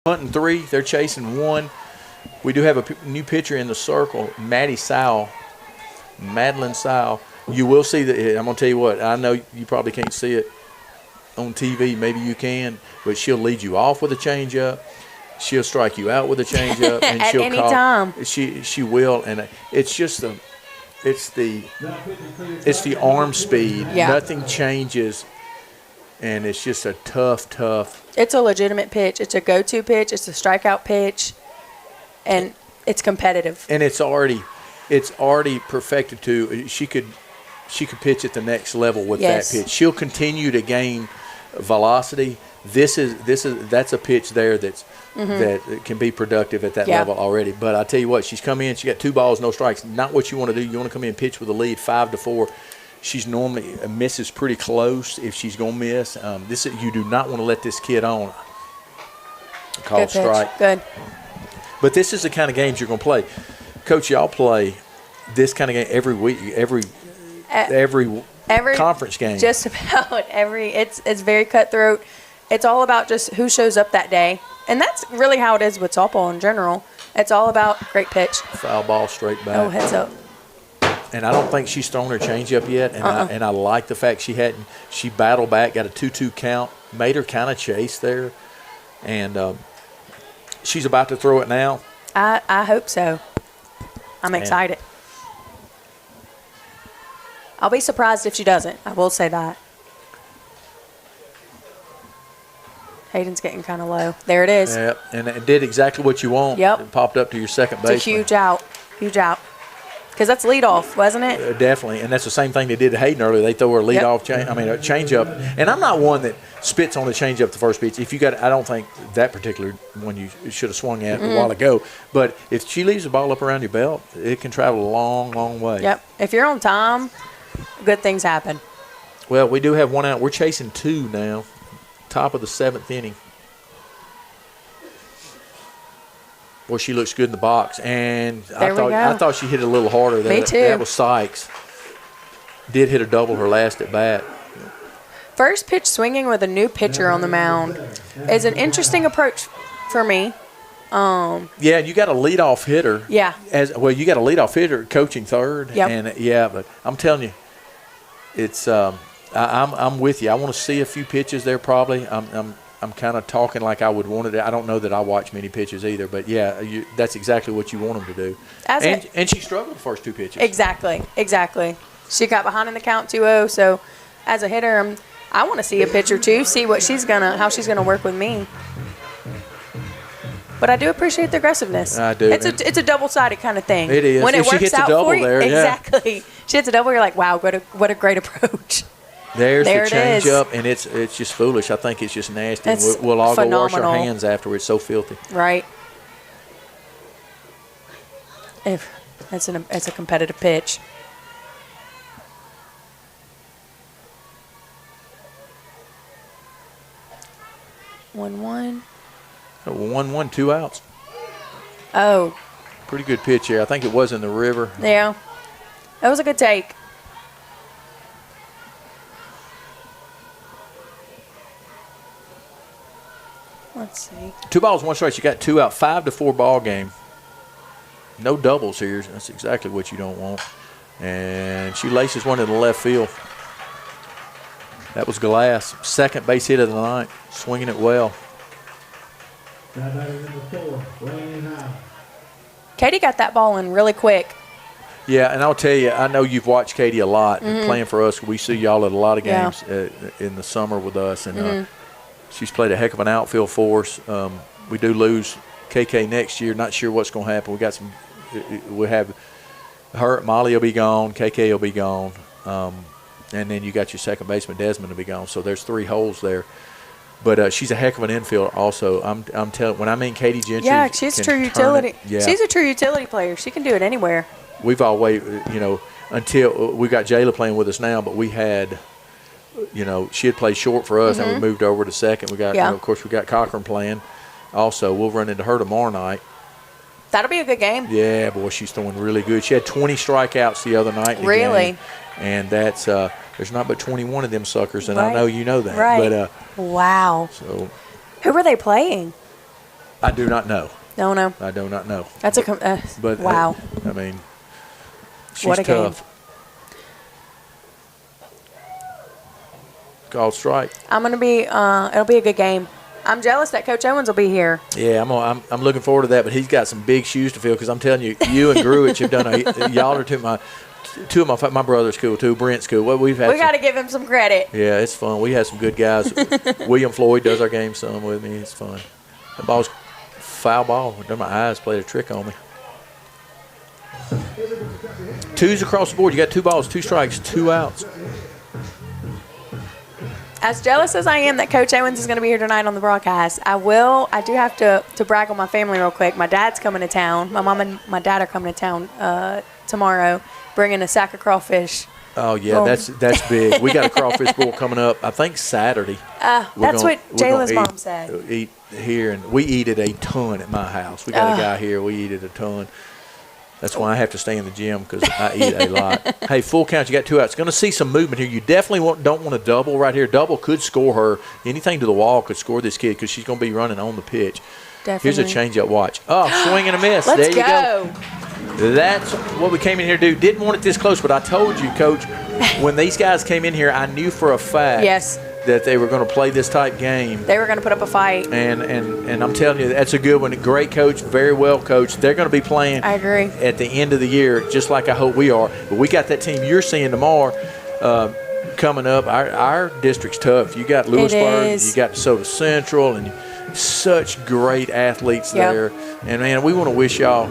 hunting 3. They're chasing 1. We do have a new pitcher in the circle, Madeline Sowell. You will see that. I'm going to tell you what. I know you probably can't see it on TV. Maybe you can, but she'll lead you off with a changeup. She'll strike you out with a changeup, and At she'll any call. time. She will, and it's just it's the arm speed. Yeah. Nothing changes, and it's just a tough. It's a legitimate pitch. It's a go-to pitch. It's a strikeout pitch, and it's competitive. And it's already perfected to. She could pitch at the next level with Yes. that pitch. She'll continue to gain velocity. That's a pitch there that can be productive at that Yeah. level already. But I tell you what, she's come in. She got 2 balls, no strikes. Not what you want to do. You want to come in and pitch with a lead 5-4. She's normally misses pretty close if she's gonna miss. You do not want to let this kid on. Call Good pitch. strike. Good. But this is the kind of games you're gonna play, Coach. Y'all play this kind of game every week, every conference game. Just about every. It's very cutthroat. It's all about just who shows up that day, and that's really how it is with softball in general. It's all about great pitch. Foul ball straight back. Oh, heads up. And I don't think she's thrown her changeup yet, and I like the fact she hadn't. She battled back, got a 2-2 count, made her kind of chase there, and she's about to throw it now. I hope so. I'm excited. I'll be surprised if she doesn't. I will say that. Hayden's getting kind of low. There it is. Yep, and it did exactly what you want. Yep. It popped up to your second baseman. It's a huge out. Huge out. Because that's leadoff, wasn't it? Definitely, and that's the same thing they did to Hayden earlier. They throw her a leadoff, a change-up. And I'm not one that spits on the change-up the first pitch. I don't think that particular one you should have swung at a while ago. But if she leaves the ball up around your belt, it can travel a long, long way. Yep. If you're on time, good things happen. Well, we do have 1 out. We're chasing 2 now. Top of the 7th inning. Well, she looks good in the box, and I thought she hit it a little harder. Me too. That was Sykes. Did hit a double her last at bat. First pitch swinging with a new pitcher on the mound is an interesting approach for me. Yeah, you got a leadoff hitter. Yeah. You got a leadoff hitter coaching third. Yep. And but I'm telling you, it's I'm with you. I want to see a few pitches there. Probably. I'm kind of talking like I would want it. I don't know that I watch many pitches either, but yeah, that's exactly what you want them to do. And she struggled the first 2 pitches. Exactly. She got behind in the count 2-0. So, as a hitter, I want to see a pitch or two, see what how she's gonna work with me. But I do appreciate the aggressiveness. I do. It's a double-sided kind of thing. It is. When If it she works hits a out double for you, there, yeah. exactly. She hits a double. You're like, wow, what a great approach. There's There the it change is. up, and it's just foolish. I think it's just nasty. It's We'll all go wash phenomenal. our hands after. It's so filthy. Right. It's a competitive pitch. One. 1-1, 2 outs. Oh, Pretty good pitch here. I think it was in the river. yeah. That was a good take. Let's see. 2 balls, 1 strike. You got 2 out. 5-4 ball game. No doubles here. That's exactly what you don't want. And she laces one in the left field. That was Glass. Second base hit of the night. Swinging it well. Now batting number 4, laying high. Katie got that ball in really quick. Yeah, and I'll tell you, I know you've watched Katie a lot playing for us. We see y'all at a lot of Yeah. games in the summer with us, and she's played a heck of an outfield for us. We do lose KK next year. Not sure what's going to happen. We have her. Molly will be gone. KK will be gone, and then you got your second baseman Desmond will be gone. So there's 3 holes there. But she's a heck of an infielder. Also, I'm telling. When I mean Katie Gentry, Yeah, she's can true turn utility. it. Yeah. She's a true utility player. She can do it anywhere. We've always, until we got Jayla playing with us now, but we had, she had played short for us, and we moved over to second. We got, of course, we got Cochran playing. Also, we'll run into her tomorrow night. That'll be a good game. Yeah, boy, she's throwing really good. She had 20 strikeouts the other night. In the Really? game, and that's there's not but 21 of them suckers, and Right. I know you know that. Right. But Wow. so Who were they playing? I do not know. Don't know. I do not know. That's But wow. I mean, she's What a game. tough. Called strike. I'm gonna be. It'll be a good game. I'm jealous that Coach Owens will be here. Yeah, I'm looking forward to that. But he's got some big shoes to fill because I'm telling you, you and Gruich have done y'all are two of my brother's cool too. Brent's cool. Well, we got to give him some credit. Yeah, it's fun. We had some good guys. William Floyd does our game some with me. It's fun. That ball's foul ball. My eyes played a trick on me. 2s across the board. You got 2 balls, 2 strikes, 2 outs. As jealous as I am that Coach Owens is going to be here tonight on the broadcast, I do have to brag on my family real quick. My dad's coming to town. My mom and my dad are coming to town tomorrow, bringing a sack of crawfish. Oh, yeah, that's big. We got a crawfish bowl coming up, I think, Saturday. That's what Jayla's mom said. Eat here, and we eat it a ton at my house. We got a guy here. We eat it a ton. That's why I have to stay in the gym because I eat a lot. Hey, full count, you got 2 outs. Going to see some movement here. You definitely don't want to double right here. Double could score her. Anything to the wall could score this kid because she's going to be running on the pitch. Definitely. Here's a changeup. Watch. Oh, swing and a miss. Let's there you go. That's what we came in here to do. Didn't want it this close, but I told you, Coach, when these guys came in here, I knew for a fact that they were going to play this type game. They were going to put up a fight. And I'm telling you, that's a good one. A great coach, very well coached. They're going to be playing I agree. At the end of the year, just like I hope we are. But we got that team you're seeing tomorrow coming up. Our district's tough. You got Lewisburg, you got DeSoto Central, and such great athletes there. And, man, we want to wish y'all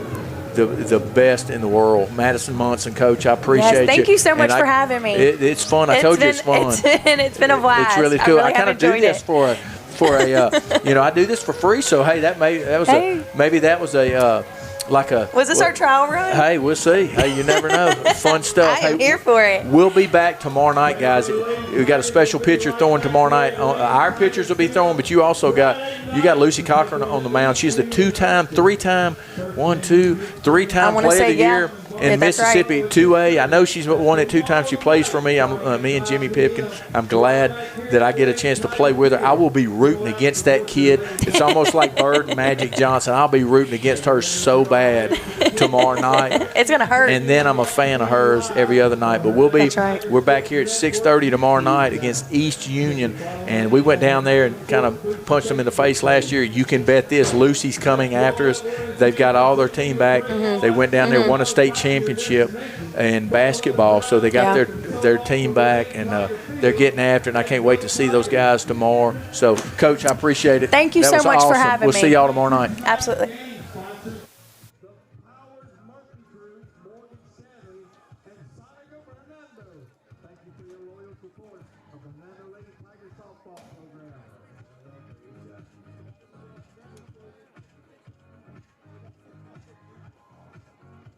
the best in the world. Madison Munson, Coach, I appreciate you. Thank you so much for having me. It's fun. I told you it's fun. It's been a blast. It's really cool. I kind of do this for a I do this for free. So hey, maybe that was a Was this our trial run? Hey, we'll see. Hey, you never know. Fun stuff. I'm here for it. We'll be back tomorrow night, guys. We got a special pitcher throwing tomorrow night. Our pitchers will be throwing, but you also got Lucy Cochran on the mound. She's the 3-time player of the year in Mississippi 2A. I know she's won it 2 times. She plays for me. Me and Jimmy Pipkin. I'm glad that I get a chance to play with her. I will be rooting against that kid. It's almost like Bird and Magic Johnson. I'll be rooting against her so bad tomorrow night. It's gonna hurt. And then I'm a fan of hers every other night. But That's right. We're back here at 6:30 tomorrow night against East Union, and we went down there and kind of punched them in the face last year. You can bet this, Lucy's coming after us. They've got all their team back. They went down there, won a state championship in basketball, so they got their team back, and they're getting after it, and I can't wait to see those guys tomorrow. So, Coach, I appreciate it. Thank you so much for having me. We'll see y'all tomorrow night. Absolutely. Hernando. Thank you for your loyal support of Hernando Lady Tigers.